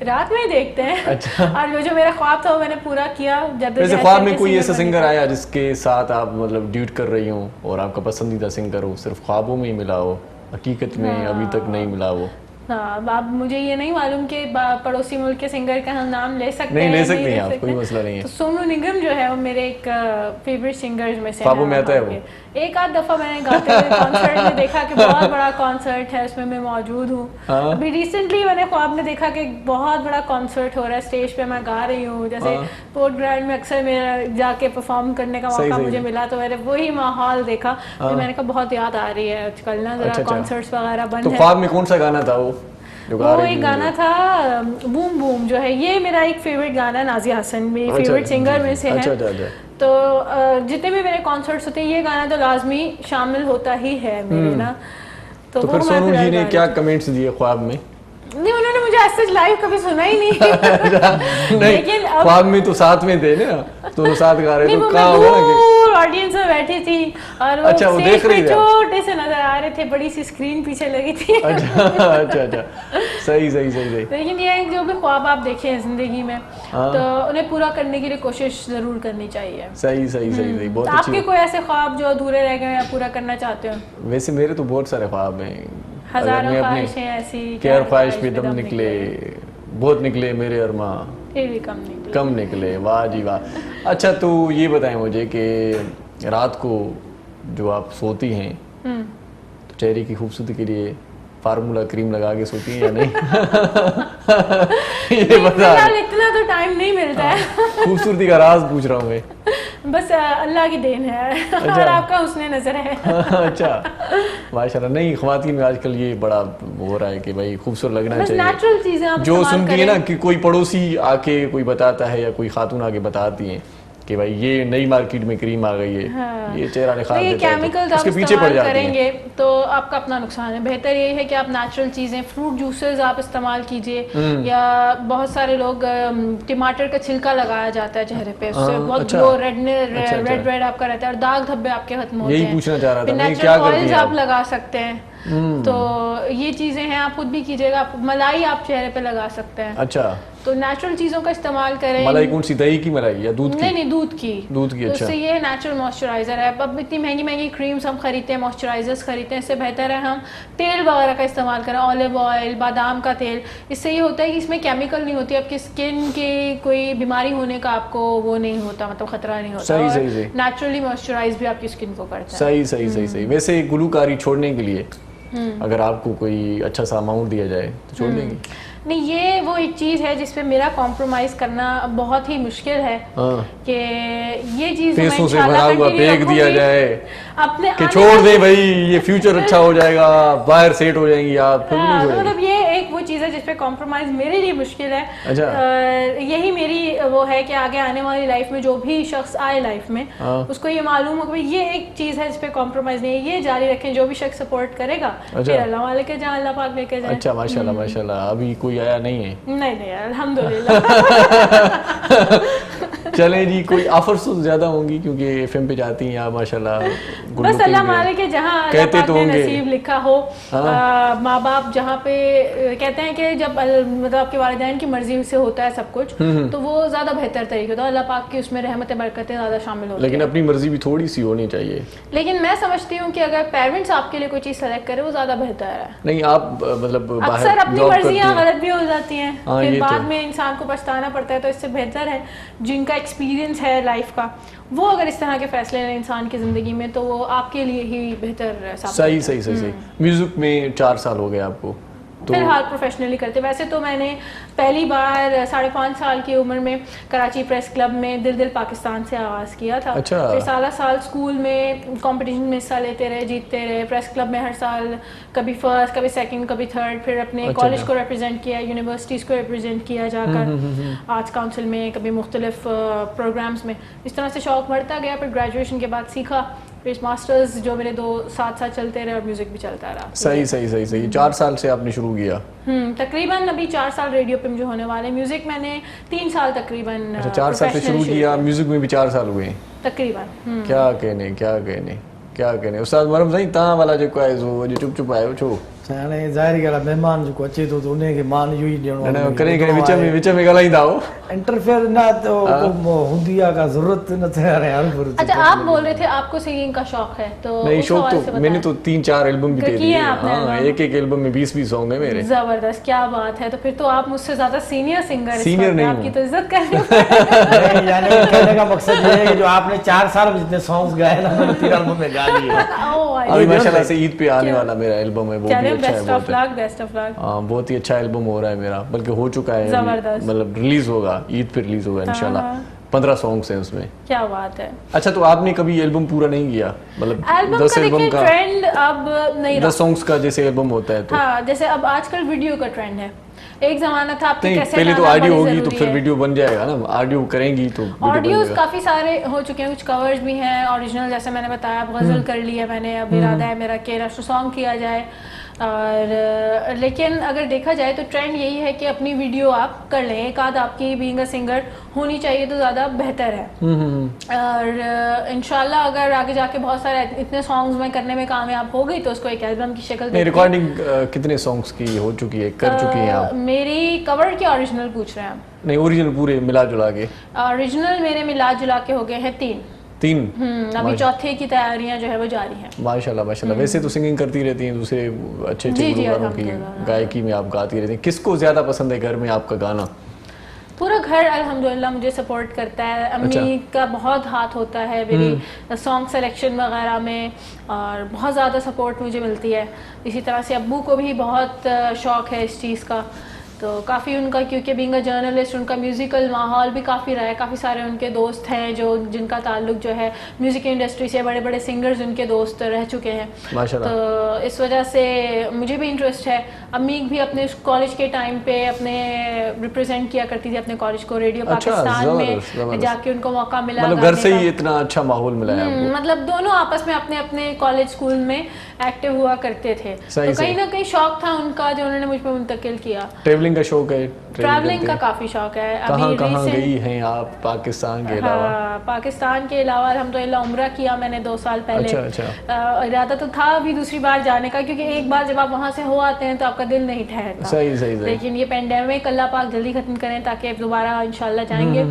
रात में ही देखते हैं। अच्छा। और जो मेरा ख्वाब था वो मैंने पूरा किया। वैसे ख्वाब में कोई ऐसा सिंगर आया जिसके साथ आप मतलब ड्यूट कर रही हो और आपका पसंदीदा सिंगर हो, सिर्फ ख्वाबों में ही मिला हो, हकीकत में अभी तक नहीं मिला वो? हाँ, अब मुझे ये नहीं मालूम कि पड़ोसी मुल्क के सिंगर का हम नाम ले सकते हैं। नहीं ले सकते हैं आप, कोई मसला नहीं है। तो सोनू निगम जो है वो मेरे एक फेवरेट सिंगर्स में से ख्वाबों में आता है वो? एक आध दफा मैंने गाते हुए कॉन्सर्ट में देखा कि बहुत बड़ा कॉन्सर्ट है, उसमें मैं मौजूद हूँ। अभी रिसेंटली मैंने ख्वाब में देखा कि बहुत बड़ा कॉन्सर्ट हो रहा है, स्टेज पे मैं गा रही हूँ। जैसे पोर्ट ग्रांड में अक्सर मेरा जाके परफॉर्म करने का मौका मुझे मिला, तो मैंने वही माहौल देखा। तो मैंने कहा बहुत याद आ रही है आजकल ना, जरा कॉन्सर्ट्स वगैरह बंद है। तो ख्वाब में कौन सा गाना था वो? वो एक गाना था बूम बूम जो है, ये मेरा एक फेवरेट गाना है। नाजिया हसन मेरी फेवरेट सिंगर में से है। तो जितने भी मेरे कॉन्सर्ट्स होते हैं ये गाना तो लाजमी शामिल होता ही है मेरे ना। तो फिर सोनू जी ने क्या कमेंट्स दिए ख्वाब में? नहीं, उन्होंने मुझे ऐसे लाइव कभी सुना ही नहीं। लेकिन ख्वाब में तो साथ में थे ना, दोनों साथ गा रहे, तो कहाँ हुआ ना कि ऑडियंस में बैठी थी और वो अच्छा, वो देख रही थी, छोटे से नजर आ रहे थे, बड़ी सी स्क्रीन पीछे लगी थी। अच्छा अच्छा अच्छा, सही सही सही सही। लेकिन ये जो भी ख्वाब आप देखे हैं जिंदगी में, तो उन्हें पूरा करने के लिए कोशिश जरूर करनी चाहिए। सही सही सही सही, बहुत अच्छी। आपके कोई ऐसे ख्वाब जो अधूरे रह गए या पूरा करना चाहते हो? वैसे मेरे तो बहुत सारे ख्वाब हैं, हजारों ख्वाहिशें ऐसी कि हर ख्वाहिश पे दम निकले, बहुत निकले मेरे अरमा, फिर भी कम निकले। वाह जी वाह। अच्छा तो ये बताएं मुझे कि रात को जो आप सोती हैं तो चेहरे की खूबसूरती के लिए फार्मूला क्रीम लगा के सोती हैं या नहीं? ये बता। इतना तो टाइम नहीं मिलता है। खूबसूरती का राज पूछ रहा हूँ मैं। बस अल्लाह की देन है और आपका हुस्न नजर है। अच्छा माशाल्लाह। नहीं, ख्वातीन में आजकल ये बड़ा हो रहा है कि भाई खूबसूरत लगना चाहिए। नेचुरल चीजें आप जो सुनती है ना कि कोई पड़ोसी आके कोई बताता है या कोई खातून आके बताती है कि भाई ये नई मार्केट में क्रीम आ गई है, हाँ। ये चेहरा निखार देता है, केमिकल्स आप इस्तेमाल करेंगे तो आपका अपना नुकसान है। बेहतर ये है कि आप नेचुरल चीजें, फ्रूट जूसेस आप इस्तेमाल कीजिए, या बहुत सारे लोग टमाटर का छिलका लगाया जाता है चेहरे पे, उससे बहुत ग्लो, रेड आपका रहता है और दाग धब्बे आपके खत्म होते हैं। यही पूछना चाह रहा था। नेचुरल ऑयल्स आप लगा सकते हैं, तो ये चीजें हैं, आप खुद भी कीजिएगा। मलाई आप चेहरे पे लगा सकते हैं। अच्छा, तो नेचुरल चीजों का इस्तेमाल करें। मलाई कौन सी, दही की मलाई या दूध की? नहीं, दूध की। अच्छा। तो इससे ये नेचुरल मॉइस्चराइजर है। अब इतनी महंगी महंगी क्रीम्स हम खरीदते हैं, मॉइस्चराइजर्स खरीदते हैं, इससे बेहतर है हम तेल वगैरह का इस्तेमाल करें, ऑलिव ऑयल, बादाम का तेल। इससे ये होता है कि इसमें केमिकल नहीं होती, आपकी स्किन की कोई बीमारी होने का आपको वो नहीं होता, मतलब खतरा नहीं होता। सही। नेचुरली मॉइस्चराइज भी आपकी स्किन को करता है। सही। वैसे गुलूकारी छोड़ने के लिए अगर आपको कोई अच्छा सा अमाउंट दिया जाए तो छोड़ देंगे? नहीं, ये वो एक चीज है जिसपे मेरा कॉम्प्रोमाइज करना बहुत ही मुश्किल है कि ये चीज पैसों से भरा हुआ फेंक दिया जाए अपने कि छोड़ दे भाई, ये फ्यूचर अच्छा हो जाएगा, बाहर सेट हो जाएंगी आप, फिर नहीं मतलब ये एक वो चीज़ है जिसपे कॉम्प्रोमाइज मेरे लिए मुश्किल है। अच्छा। यही मेरी वो है कि आगे आने वाली लाइफ में जो भी शख्स आए लाइफ में उसको ये मालूम हो कि ये एक चीज़ है जिसपे कॉम्प्रोमाइज नहीं है, ये जारी रखें, जो भी शख्स सपोर्ट करेगा फिर अल्लाह वाले के जहाँ अल्लाह पाक लेके जाए। अच्छा, माशाल्लाह माशाल्लाह। अभी कोई आया नहीं है? नहीं अल्हम्दुलिल्लाह। चलें जी, कोई ऑफर्स तो ज्यादा होंगी क्योंकि एफएम पे जाती हैं आप माशाल्लाह। बस अल्लाह मालिक है, जहाँ अल्लाह कहते पाक तो ने होंगे। नसीब लिखा हो। माँ बाप जहाँ पे कहते हैं कि जब मतलब आपके वालिदैन की मर्जी से होता है सब कुछ तो वो ज्यादा बेहतर तरीके होता है, अल्लाह पाक की उसमें रहमतें बरकतें ज्यादा शामिल होती लेकिन हैं। अपनी मर्जी भी थोड़ी सी होनी चाहिए। लेकिन मैं समझती हूँ कि अगर पेरेंट्स आपके लिए कोई चीज सेलेक्ट करे वो ज्यादा बेहतर है। नहीं, आप मतलब अक्सर अपनी जॉब करती मर्जियाँ हैं। गलत भी हो जाती हैं, हाँ, फिर ये बाद तो। में इंसान को पछताना पड़ता है। तो इससे बेहतर है जिनका एक्सपीरियंस है लाइफ का, वो अगर इस तरह के फैसले लें इंसान की ज़िंदगी में तो वो आपके लिए ही बेहतर साबित सही होता है। सही। म्यूजिक में 4 साल हो गए आपको तो? फिलहाल प्रोफेशनली करते। वैसे तो मैंने पहली बार 5.5 साल की उम्र में कराची प्रेस क्लब में दिल दिल पाकिस्तान से आगाज़ किया था। अच्छा। फिर साल स्कूल में कंपटीशन में हिस्सा लेते रहे, जीतते रहे। प्रेस क्लब में हर साल कभी फर्स्ट, कभी सेकंड, कभी थर्ड। फिर अपने अच्छा, कॉलेज अच्छा। को रिप्रेजेंट किया, यूनिवर्सिटीज़ को रिप्रेजेंट किया जाकर आर्ट्स काउंसिल में, कभी मुख्तलिफ प्रोग्राम्स में। इस तरह से शौक बढ़ता गया। फिर ग्रेजुएशन के बाद सीखा, फिर मास्टर्स जो मेरे 2 साथ चलते रहे और म्यूजिक भी चलता रहा। सही। 4 साल से आपने शुरू किया? तकरीबन अभी 4 साल रेडियो पे मुझे होने वाले। म्यूजिक मैंने 3 साल तकरीबन। अच्छा, 4 साल से शुरू किया, म्यूजिक में भी 4 साल हुए हैं तकरीबन। क्या कहने उस्ताद मरम साईं तव्हां वाला जेको आहे सो जो चुप चुप आयो छो? हाणे ज़ाहिर ॻाल्हि आहे, महिमान जेको अचे थो त उनखे मान इहो ई ॾियणो न आहे। करे विच में ॻाल्हाईंदा हो। इंटरफेयर न तो हूंदी आहे का ज़रूरत न थे यार। अच्छा, आप बोल रहे थे आपको सिंगिंग का शौक है तो नहीं, उस शौक हवाले से तो बताएं। मैंने तो 3-4 एल्बम भी दे किए दिए। आपने हाँ, एल्बम? एक एल्बम में 20 सॉन्ग है मेरे। जबरदस्त, क्या बात है। तो फिर तो आप मुझसे ज्यादा सीनियर सिंगर हैं। सीनियर नहीं आपकी हूँ। तो इज्जत करनी पड़ेगी। नहीं, यानी कहने का मकसद ये है कि जो आपने 4 साल में जितने सॉन्ग्स गाए ना मैंने 3 एल्बम में गा लिए। ओह, आई अभी सी। माशाल्लाह से ईद पे आने वाला मेरा एल्बम है, वो भी चलिए, अच्छा है बेस्ट ऑफ बहुत। Luck, best of luck. हाँ, बहुत ही अच्छा एल्बम हो रहा है मेरा, बल्कि हो चुका है अभी। जबरदस्त। मतलब रिलीज होगा, ईद पे रिलीज होगा इंशाल्लाह। हाँ। 15 सॉन्ग्स हैं उसमें। क्या बात है। अच्छा, तो आपने कभी एल्बम पूरा नहीं किया? मतलब एल्बम 10 का एल्बम देखिए का, ट्रेंड अब नहीं 10 सॉन्ग्स का जैसे एल्बम होता है तो? हाँ, जैसे अब आजकल वीडियो का ट्रेंड है। एक जमाना था आपकी नहीं, कैसेट पहले तो आना ऑडियो बड़ी होगी तो ज़रूरी फिर है। वीडियो बन जाएगा ना। ऑडियो करेंगी तो वीडियो बन ऑडियोज जाएगा। काफ़ी सारे हो चुके हैं, कुछ कवर्स भी हैं, ओरिजिनल जैसे मैंने बताया। अब गज़ल कर लिया मैंने, अब इरादा है मेरा कि राष्ट्र सॉन्ग किया जाए। और लेकिन अगर देखा जाए तो ट्रेंड यही है कि अपनी वीडियो आप कर लें। एक आध आपकी बीइंग अ सिंगर होनी चाहिए तो ज़्यादा बेहतर है। और इंशाल्लाह अगर आगे जाके बहुत सारे इतने सॉन्ग्स में करने में कामयाब हो गई तो उसको एक एल्बम की शक्ल नहीं, देती है। रिकॉर्डिंग कितने सॉन्ग्स की हो चुकी है, कर चुकी हैं आप? मेरी कवर की ओरिजिनल पूछ रहे हैं आप? नहीं, ओरिजिनल पूरे मिला जुला के। ओरिजिनल मेरे मिला जुला के हो गए हैं 3। 3? अभी चौथे की तैयारियां जो है वो जारी हैं। माशाल्लाह। वैसे तो सिंगिंग करती रहती हैं, दूसरे अच्छे जी, गुलकारों की अल्हम्दुलिल्लाह। गायकी में आप गाती रहती हैं। किसको ज्यादा पसंद है घर में आपका गाना? पूरा घर अल्हम्दुलिल्लाह मुझे सपोर्ट करता है। अम्मी का बहुत हाथ होता है मेरी सॉन्ग सिलेक्शन वगैरह में और बहुत ज़्यादा सपोर्ट मुझे मिलती है। इसी तरह से अब्बू को भी बहुत शौक़ है इस चीज़ का, तो काफ़ी उनका, क्योंकि बीइंग अ जर्नलिस्ट उनका म्यूज़िकल माहौल भी काफ़ी रहा है। काफ़ी सारे उनके दोस्त हैं जो जिनका ताल्लुक जो है म्यूज़िक इंडस्ट्री से, बड़े बड़े सिंगर्स उनके दोस्त रह चुके हैं। माशाल्लाह। तो इस वजह से मुझे भी इंटरेस्ट है। अम्मी भी अपने कॉलेज के टाइम पे अपने रिप्रेजेंट किया करती थी अपने कॉलेज को रेडियो पाकिस्तान में जाके उनको मौका मिला। मतलब घर से ही इतना अच्छा माहौल मिला है आपको? मतलब दोनों आपस में अपने अपने कॉलेज स्कूल में एक्टिव हुआ करते थे। तो कहीं ना कहीं शौक था उनका जो उन्होंने मुझ पर मुंतकिल किया। ट्रैवलिंग का शौक है? ट्रैवलिंग का काफ़ी शौक है। कहाँ गई हैं आप पाकिस्तान के अलावा? पाकिस्तान के अलावा अल्हम्दुलिल्लाह उम्रा किया मैंने 2 साल पहले। अच्छा। इरादा तो था अभी दूसरी बार जाने का, क्योंकि एक बार जब आप वहाँ से हो आते हैं तो आपका दिल नहीं ठहरता। सही। लेकिन ये पेंडेमिक अल्लाह पाक जल्दी ख़त्म करें ताकि दोबारा इंशाल्लाह जाएंगे,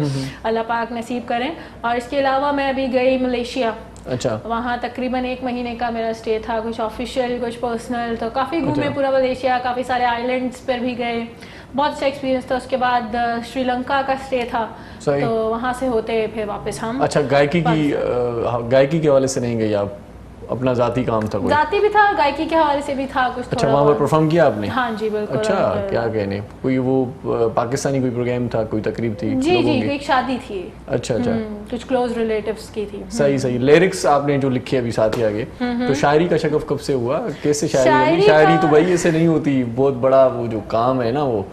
अल्लाह पाक नसीब करें। और इसके अलावा मैं अभी गई मलेशिया। अच्छा। वहाँ तकरीबन 1 महीने का मेरा स्टे था, कुछ ऑफिशियल कुछ पर्सनल। तो काफ़ी घूमे पूरा मलेशिया, काफ़ी सारे आइलैंड्स पर भी गए, बहुत अच्छा एक्सपीरियंस था। उसके बाद श्रीलंका का स्टे था, तो वहाँ से होते फिर वापस हम। अच्छा, गायकी के हवाले से नहीं गई आप? अपना जाती काम था कोई? जाती भी था, गायकी के हवाले से भी था कुछ अच्छा, थोड़ा वहाँ पर बहुत। परफॉर्म किया आपने? हाँ जी बिल्कुल। अच्छा, और- क्या कहने, कोई वो पाकिस्तानी कोई प्रोग्राम था, कोई तकरीब थी जी लोगों जी, की? एक शादी थी। अच्छा अच्छा, कुछ क्लोज रिलेटिव्स की थी। सही सही। लिरिक्स आपने जो लिखे अभी साथ ही आगे, तो शायरी का शगफ कब से हुआ, कैसे शायरी शायरी बनी? शायरी का- तो भाई ऐसे नहीं होती, बहुत बड़ा वो जो काम है ना, वो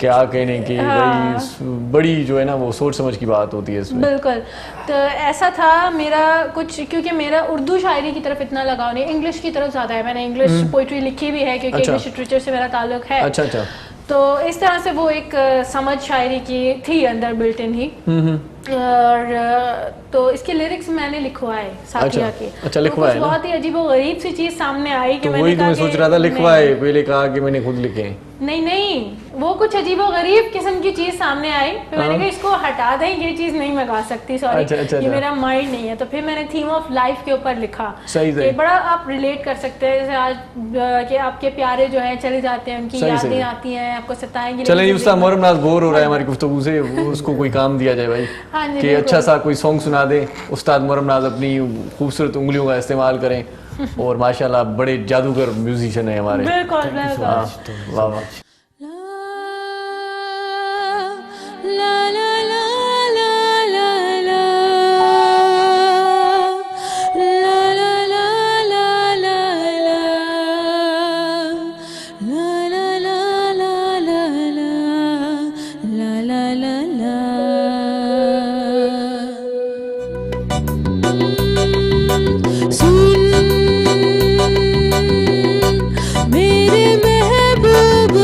क्या कहने की भाई, बड़ी जो है ना वो सोच समझ की बात होती है इसमें। बिल्कुल। तो ऐसा था मेरा कुछ, क्योंकि मेरा उर्दू शायरी की तरफ इतना लगाव नहीं, इंग्लिश की तरफ ज़्यादा है। मैंने इंग्लिश पोइट्री लिखी भी है, क्योंकि अच्छा। इंग्लिश लिटरेचर से मेरा ताल्लुक है। अच्छा अच्छा, तो इस तरह से वो एक समझ शायरी की थी अंदर बिल्ट इन ही। और तो इसके लिरिक्स मैंने लिखवाए साथिया अच्छा, के। अच्छा, तो लिखवाए कुछ ना? बहुत ही अजीबो गरीब सी चीज़ सामने आई कि तो मैंने वही तो कहा मैं कि सोच रहा था, नहीं, लिखवाए, पहले कहा कि मैंने खुद लिखे हैं। नहीं, वो कुछ अजीबो गरीब किस्म की चीज़ सामने आई, फिर मैंने हाँ। कहा इसको हटा दें, ये चीज़ नहीं मैं गा सकती, सॉरी, अच्छा, अच्छा, ये अच्छा। मेरा माइंड नहीं है। तो फिर मैंने थीम ऑफ लाइफ के ऊपर लिखा। सही, सही। कि बड़ा आप रिलेट कर सकते हैं, जैसे आज कि आपके प्यारे जो हैं चले जाते हैं, उनकी सही, यादें सही। आती हैं, आपको सताएंगी। चले जी, लेकिन उस्ताद जिंदगी- मोहर्रम नाज बोर हो रहा है हमारी गुफ्तगू से, उसको कोई काम दिया जाए भाई, हाँ जी, कि बिल्कुल। अच्छा सा कोई सॉन्ग सुना दे। उस्ताद मोहर्रम नाज अपनी खूबसूरत उंगलियों का इस्तेमाल करें, और माशाल्लाह बड़े जादूगर म्यूजिशियन है हमारे। बिल्कुल बिल्कुल। हाँ, वाह वाह। La la la la la la la la la la la la la la la la la सुन मेरे महबूब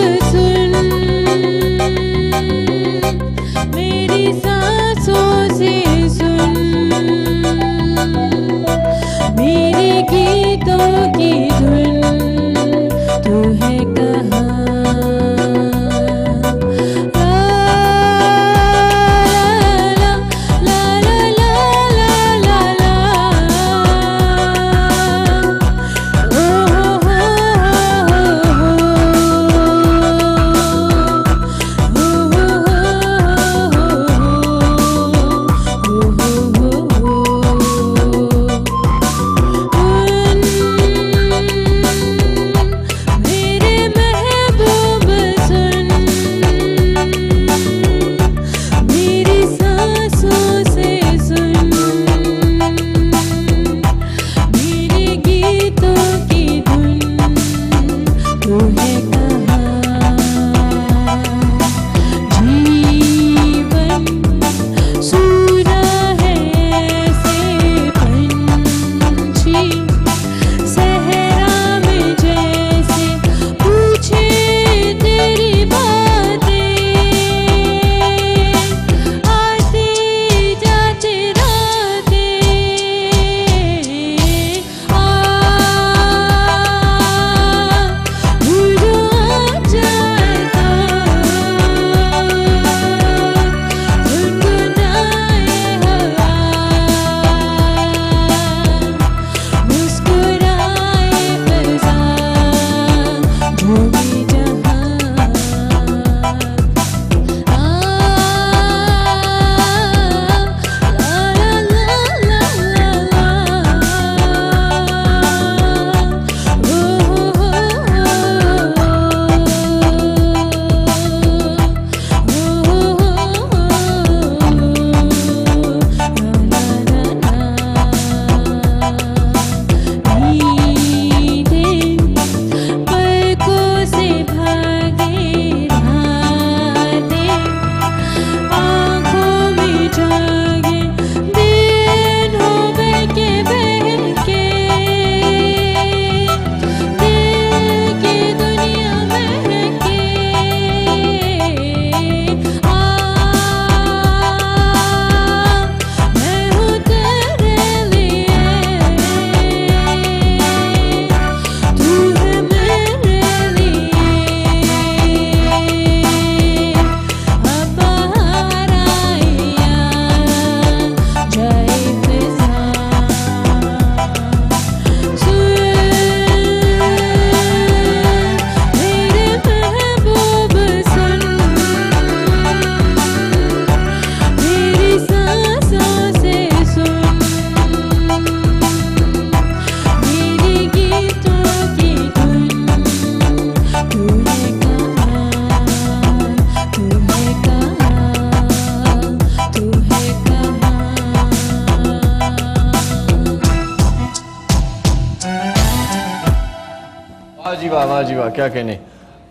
वाह जी वाह, क्या कहने,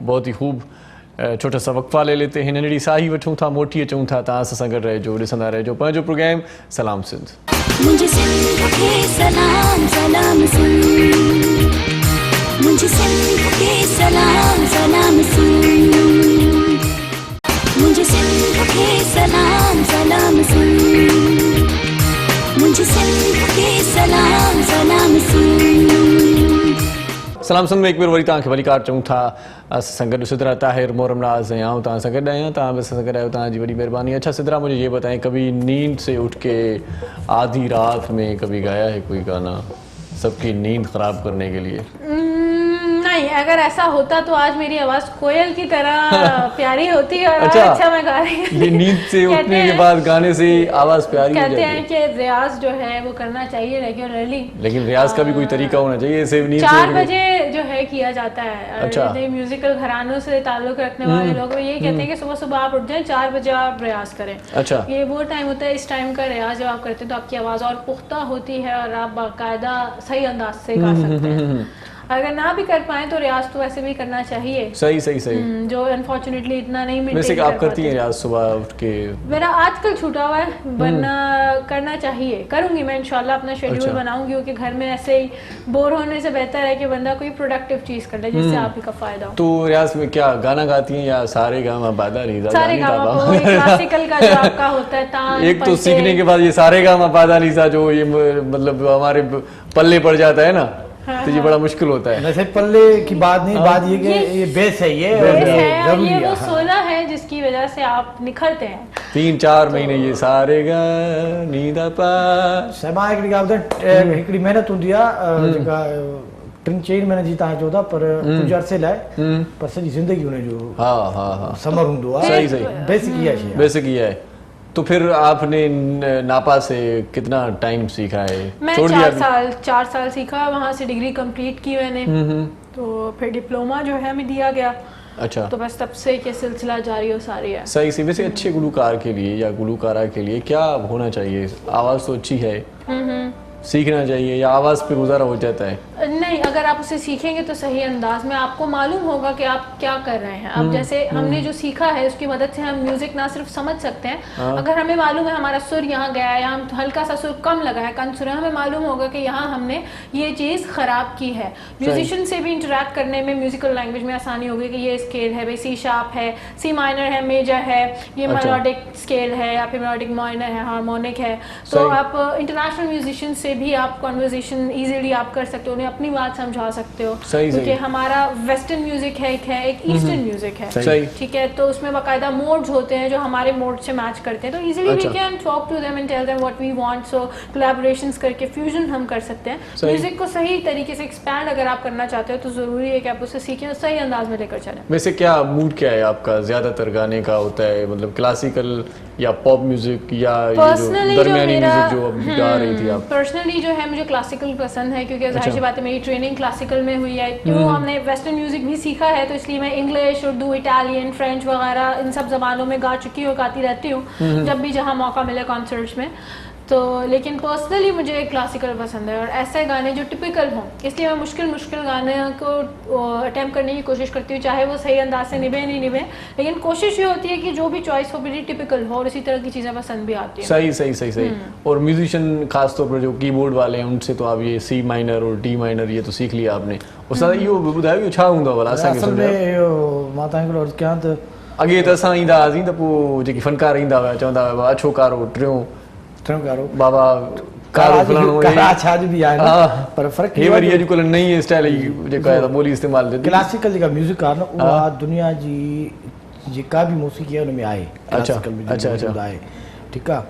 बहुत ही खूब। छोटा सा वक्फा ले लेते हैं, नंढड़ी साही वठूं था, मोटी अचूं था, तव्हां सां गॾु रहिजो, ॾिसंदा रहिजो पंहिंजो प्रोग्राम सलाम सिंध। मुझे सिंध के सलाम सलाम सिंध, मुझे सिंध के सलाम सलाम सिंध, मुझे सिंध के सलाम सलाम सिंध, मुझे सिंध के सलाम सलाम सिंध। सलाम सिंध में हिकु भेरो वरी तव्हांखे वलीकार चऊं था। असां सां गॾु सिदरा ताहिर, मोहरम नाज़ ऐं आऊं तव्हां सां गॾु आहियां, तव्हां बि असां सां गॾु आहियो, तव्हांजी वॾी महिरबानी। अच्छा सिदरा, मुझे ये बताएं, कभी नींद से उठ के आधी रात में कभी गाया है कोई गाना सबकी नींद खराब करने के लिए? नहीं, अगर ऐसा होता तो आज मेरी आवाज कोयल की तरह प्यारी होती और अच्छा मैं गा रही हूँ। ये नींद से उठने के बाद गाने से आवाज प्यारी हो जाती है। कहते हैं कि रियाज जो है वो करना चाहिए रेगुलरली, लेकिन रियाज का भी कोई तरीका होना चाहिए। सिर्फ नींद 4 बजे जो है किया जाता है। अच्छा। म्यूजिकल घरानों से ताल्लुक रखने वाले लोग यही कहते हैं कि सुबह सुबह आप उठ जाएं, 4 बजे आप रियाज करें। अच्छा। ये वो टाइम होता है, इस टाइम का रियाज जब आप करते हैं तो आपकी आवाज और पुख्ता होती है और आप बाकायदा सही अंदाज से गा सकते हैं। अगर ना भी कर पाए तो रियाज तो वैसे भी करना चाहिए। सही सही सही। जो अनफॉर्चुनेटली इतना नहीं मिलता। वैसे आप करती हैं रियाज सुबह उठ के? मेरा आजकल छूटा हुआ है, वरना करना चाहिए। करूंगी मैं इंशाल्लाह, अपना शेड्यूल बनाऊंगी, क्योंकि घर में ऐसे ही बोर होने से बेहतर है कि बंदा कोई प्रोडक्टिव चीज कर ले जिससे आप ही का फायदा हो। तो रियाज में क्या गाना गाती हैं या सारे गामा पादा नीसा? सारे गामा, क्लासिकल का जो आपका होता है तान, एक तो सीखने के बाद ये सारे गामा पादा नीसा जो ये मतलब हमारे पल्ले पड़ जाता है ना, तो ये बड़ा मुश्किल होता है। वैसे पल्ले की बात नहीं, बात ये कि ये बेस है, ये जरूरी है, वो सोना है जिसकी वजह से आप निखरते हैं। 3-4 महीने ये सारे गा नीदा पा समा हिकिड़ी ॻाल्हि ॿुधायां, हिकिड़ी महिनत हूंदी आहे जेका 3-4 महीने जी तव्हां चओ था, पर कुझु अरसे लाइ, पर सॼी ज़िंदगी हुनजो हाँ समर हूंदो आहे। सही सही, बेसिक इहा शइ आहे। बेसिक ये है। तो फिर आपने नापा से कितना टाइम सीखा है? मैं 4 साल सीखा, वहाँ से डिग्री कंप्लीट की मैंने, तो फिर डिप्लोमा जो है हमें दिया गया। अच्छा। तो बस तब से ये सिलसिला जारी हो सारी है। सही से। वैसे अच्छे गुलकार के लिए या गुलकारा के लिए क्या होना चाहिए? आवाज़ तो अच्छी है, सीखना चाहिए या आवाज़ पे गुजारा हो जाता है? नहीं, अगर आप उसे सीखेंगे तो सही अंदाज में आपको मालूम होगा कि आप क्या कर रहे हैं। अब जैसे हमने जो सीखा है उसकी मदद से हम म्यूजिक ना सिर्फ समझ सकते हैं, अगर हमें मालूम है हमारा सुर यहाँ गया है, हम हल्का सा सुर कम लगा है, कम सुर है, हमें मालूम होगा कि यहाँ हमने ये चीज़ ख़राब की है। म्यूजिशियन से भी इंटरेक्ट करने में म्यूजिकल लैंग्वेज में आसानी होगी कि ये स्केल है भाई, सी शार्प है, सी माइनर है, मेजर है, ये मेलोडिक स्केल है या फिर मेलोडिक माइनर है, हार्मोनिक है। तो आप इंटरनेशनल म्यूजिशियन से भी आप कॉन्वर्सेशन ईजिली आप कर सकते हो, उन्हें अपनी बात समझा सकते हो। क्योंकि हमारा वेस्टर्न म्यूजिक है, एक ईस्टर्न म्यूजिक है, ठीक है, तो उसमें बाकायदा मोड्स होते हैं जो हमारे मोड से मैच करते हैं, तो easily we can talk to them and tell them what we want. So collaborations करके फ्यूजन हम कर सकते हैं। म्यूजिक को सही तरीके से एक्सपैंड अगर आप करना चाहते हो तो जरूरी है कि आप उसे सीखें और सही अंदाज में लेकर चलें। वैसे क्या मूड क्या है आपका ज्यादातर गाने का होता है, मतलब क्लासिकल या पॉप म्यूजिक या दरमियानी म्यूजिक जो अब गा रही थी आप? पर्सनली जो है मुझे क्लासिकल पसंद है, क्योंकि जाहिर सी बात है मेरी ट्रेनिंग क्लासिकल में हुई है। क्यों, हमने वेस्टर्न म्यूजिक भी सीखा है, तो इसलिए मैं इंग्लिश, उर्दू, इटालियन, फ्रेंच वगैरह इन सब जबानों में गा चुकी हूँ, गाती रहती हूँ जब भी जहाँ मौका मिले कॉन्सर्ट्स में। तो लेकिन पर्सनली मुझे क्लासिकल पसंद है और ऐसे गाने जो टिपिकल हों, इसलिए मैं मुश्किल गाने को अटेम्प्ट करने की कोशिश करती हूँ, चाहे वो सही अंदाज से निभे नहीं निभे, लेकिन कोशिश ये होती है कि जो भी चॉइस हो बड़ी टिपिकल हो और इसी तरह की चीज़ें पसंद भी आती है। सही। और म्यूजिशियन खासतौर पर जो कीबोर्ड वाले हैं उनसे तो आप ये सी माइनर और डी माइनर ये तो सीख लिया आपने, और साथ इहो ॿुधायो छा हूंदो भला असांखे? असल में इहो मां तव्हांखे अर्ज़ु कयां त अॻे त असां ईंदा हुआसीं त पोइ जेके फनकार ईंदा हुआ चवंदा हुआ अछो कारो टियों बाबा कारो फलाणो छाज भी आहे, पर फ़र्क़ु हे वरी अॼुकल्ह नई स्टाइल जेका आहे ॿोली इस्तेमालु थिए। क्लासिकल जेका म्यूज़िक आहे न, उहा दुनिया जी जेका बि मौसीक़ी आहे उनमें आहे, क्लासिकल म्यूज़िक आहे, ठीकु आहे।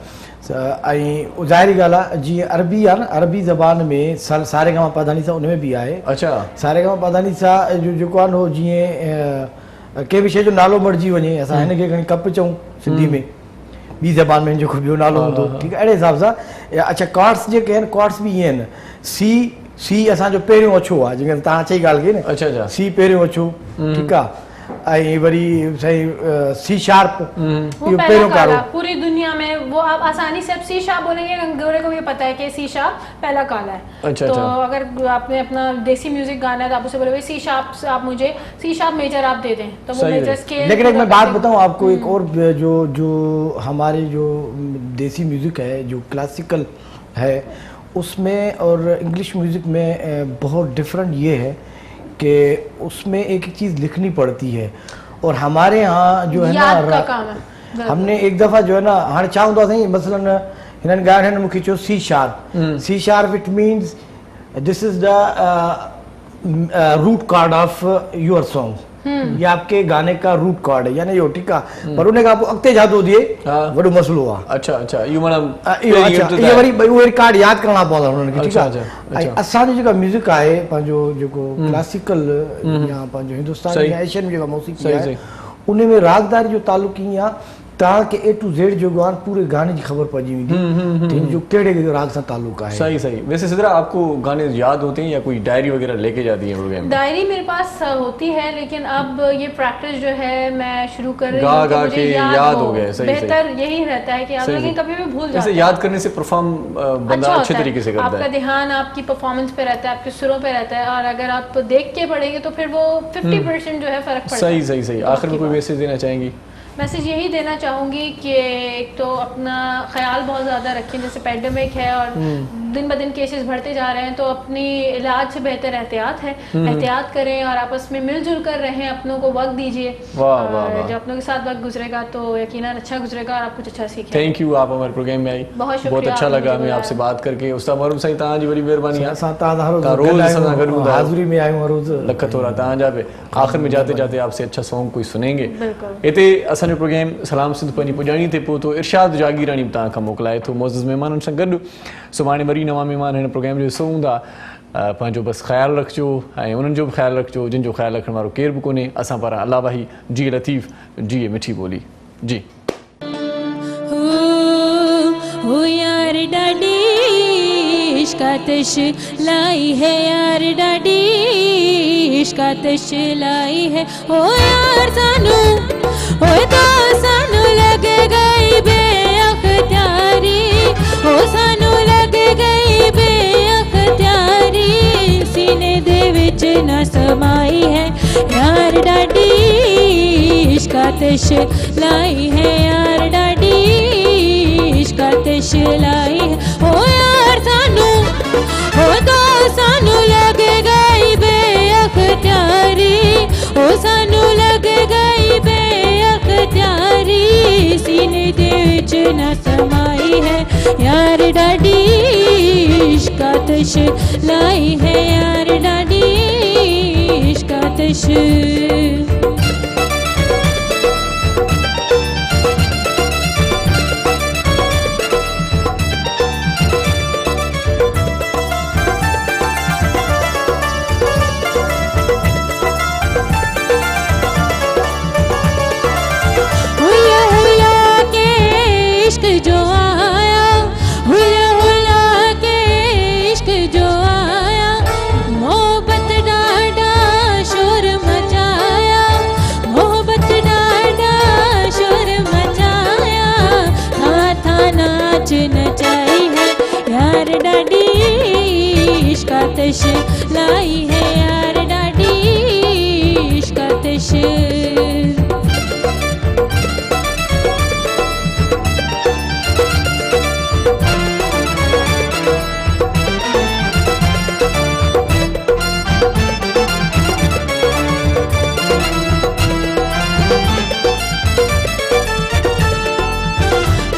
ऐं ज़ाहिरी ॻाल्हि आहे, जीअं अरबी आहे न, अरबी ज़बान में सारे गामा पाधानी सा उनमें बि आहे। अच्छा। सारे गामा पाधानी सा जो जेको आहे न, उहो जीअं कंहिं बि शइ जो नालो मटिजी वञे, असां हिनखे खणी कप चऊं सिंधी में, ॿी ज़बान में जेको ॿियो नालो हूंदो, ठीकु आहे, अहिड़े हिसाब सां। अच्छा, कॉर्ड्स जेके आहिनि, कॉर्ड्स बि ईअं आहिनि। सी असांजो पहिरियों अछो आहे, जेके तव्हां चई ॻाल्हि कई न। अच्छा। सी पहिरियों अछो, ठीकु आहे। ऐं वरी सही सी शार्प वो इहो पहला पहिरियों काला कारो पूरी दुनिया में वो आप आसानी से अब सी शार्प बोलेंगे गोरे को ये पता है कि सी शार्प पहला काला है। अच्छा, तो अच्छा। अगर आपने अपना देसी म्यूजिक गाना है तो आप उसे बोलोगे सी शार्प से आप मुझे सी शार्प मेजर आप दे दें तो वो सही है। Major scale. लेकिन एक मैं बात बताऊं आपको, एक और जो हमारे जो देसी म्यूज़िक है जो क्लासिकल है उसमें और इंग्लिश म्यूज़िक में बहुत डिफरेंट ये है कि उसमें एक एक चीज़ लिखनी पड़ती है और हमारे यहाँ जो है याद का ना काम है। हमने एक दफ़ा जो है ना हाँ चाहूँ तो सही मसलन हिननि ॻाइण हिन मूंखे चयो C sharp it means this is the root chord of your song, ये आपके गाने का रूट कार्ड है, यानी यो ठीक आहे पर उन खां पोइ अॻिते छा थो थिए वॾो मसइलो आहे। अच्छा अच्छा इहो माना इहे वरी उहे रिकॉर्ड यादि करणा पवंदा उन्हनि खे, ठीकु आहे। अच्छा। ऐं असांजो जेका म्यूज़िक आहे पंहिंजो जेको क्लासिकल या पंहिंजो हिंदुस्तानी या एशियन जेका मौसीक़ी सही, आहे उन में रागदारी जो तालुक ईअं आहे तव्हांखे ए टू ज़ेड जेको आहे पूरे गाने जी ख़बर पइजी वेंदी कि जो कहिड़े राग सां तालुक आहे। सही सही। वैसे सिद्रा आपको गाने याद होते हैं या कोई डायरी वगैरह लेके जाती है प्रोग्राम में? डायरी मेरे पास होती है लेकिन अब ये प्रैक्टिस जो है मैं शुरू कर रही गा हूँ कि गा मुझे के याद हो गया। सही बेहतर यही रहता है कि आप सही, लेकिन सही। कभी भी भूल वैसे जाते हैं। याद करने से परफॉर्म बंदा अच्छा अच्छे होता है। तरीके से करता आपका है। ध्यान आपकी परफॉर्मेंस पे रहता है, आपके सुरों पे रहता है और अगर आप देख के पढ़ेंगे तो फिर वो 50% जो है फर्क पड़ता है। सही सही सही। आखिर में कोई मैसेज देना चाहेंगी? मैसेज यही देना चाहूँगी कि एक तो अपना ख्याल बहुत ज़्यादा रखें, जैसे पेंडेमिक है और दिन ब दिन केसेस बढ़ते जा रहे हैं तो अपनी इलाज से बेहतर एहतियात है, एहतियात करें और आपस में मिलजुल कर रहें, अपनों को वक्त दीजिए। वाह, वाह, वाह। जब अपनों के साथ वक्त गुजरेगा तो यकीनन अच्छा गुजरेगा और आप कुछ अच्छा सीखेंगे। थैंक यू, आप हमारे प्रोग्राम में आई, बहुत शुक्रिया, बहुत अच्छा आपने लगा मुझे हमें बुलाया। आपसे बात करके। उस्ताद महरूम साईं तव्हांजी वॾी महिरबानी आहे। असां तव्हां हर तव्हां रोज़ असां सां गॾु हूंदा आहियो। हाज़िरी में आहियूं हर रोज़। लख थोरा तव्हांजा बि। आख़िर में जाते जाते आपसे अच्छा सॉन्ग कोई सुनेंगे। बिल्कुल। हिते असांजो प्रोग्राम सलाम सिंध पंहिंजी पुॼाणी ते पहुतो। इरशाद जागीरानी बि तव्हां खां मोकिलाए थो मोज़िज़ महिमाननि सां गॾु। सुभाणे वरी नवां महिमान हिन प्रोग्राम जो हिसो हूंदा। पंहिंजो बसि ख़्यालु रखिजो ऐं उन्हनि जो बि ख़्यालु रखिजो जिन जो ख़्यालु रखण वारो केर बि कोन्हे। असां पारां अल्लाह भाई जी लतीफ़ जी मिठी ॿोली जी। हो यार डाडी इश्कातश लाई है, यार डाडी इश्कातश लाई है। हो यार सानू हो तो सानू लगे गई बेअख्तियारी, हो सानू लगे गई बेअख्तियारी, सीने दे विच न समाई है, यार डाडी इश्कातश लाई है, यार डाडी इश्कातश लाई है। हो यार सानू हो तो सानू लगे गई बेअख्तियारी, हो सानू लगे गई बेअख्तियारी, सीने दे विच न समाई है, यार डाडी इश्कातश लाई है, यार डाडी इश्कातश। जो आया हुला हुला के इश्क जो आया, मोहब्बत डाढ़ा शोर मचाया, मोहब्बत डाढ़ा शोर मचाया, था नाच नचाई है, यार डाडी इश्कातश लाई है, यार डाडी इश्कातश।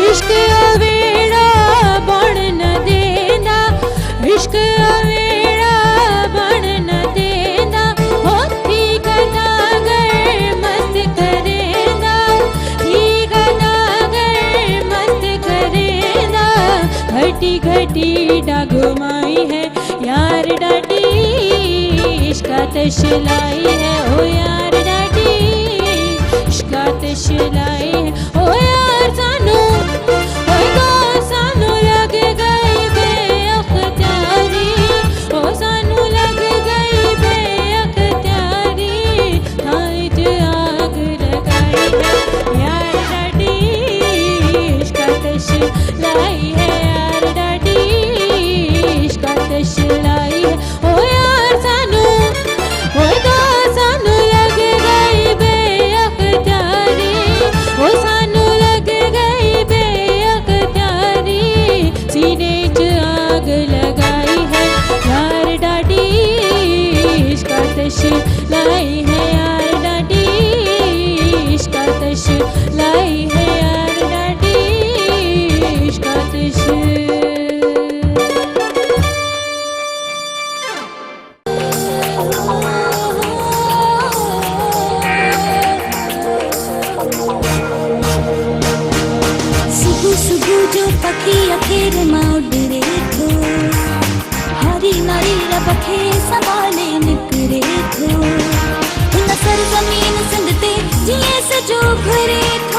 इश्क अवेड़ा बण न देंदा, इश्क अवेड़ा बण न देंदा, होती गदा गए मस्त करेंदा, ही गदा गए मस्त करेंदा, घटी घटी डागुमाई है, यार डाडी इश्कातश लाई है, ओ यार डाडी इश्कातश लाई है। ओ यार सानू ओ तो सानू लग गई बेअख्तियारी, ओ सानू लग गई बेअख्तियारी, थाइज लाई है यार डाडी इश्क आतिश लाई है यार डाडी इश्क आतिश सुबह सुबह जो पखी अखेर मां उड़े थो हरी नारी रबखे संभाले निकरे थो हिन सरज़मीन सिंध ते जीअं सजो घरे थो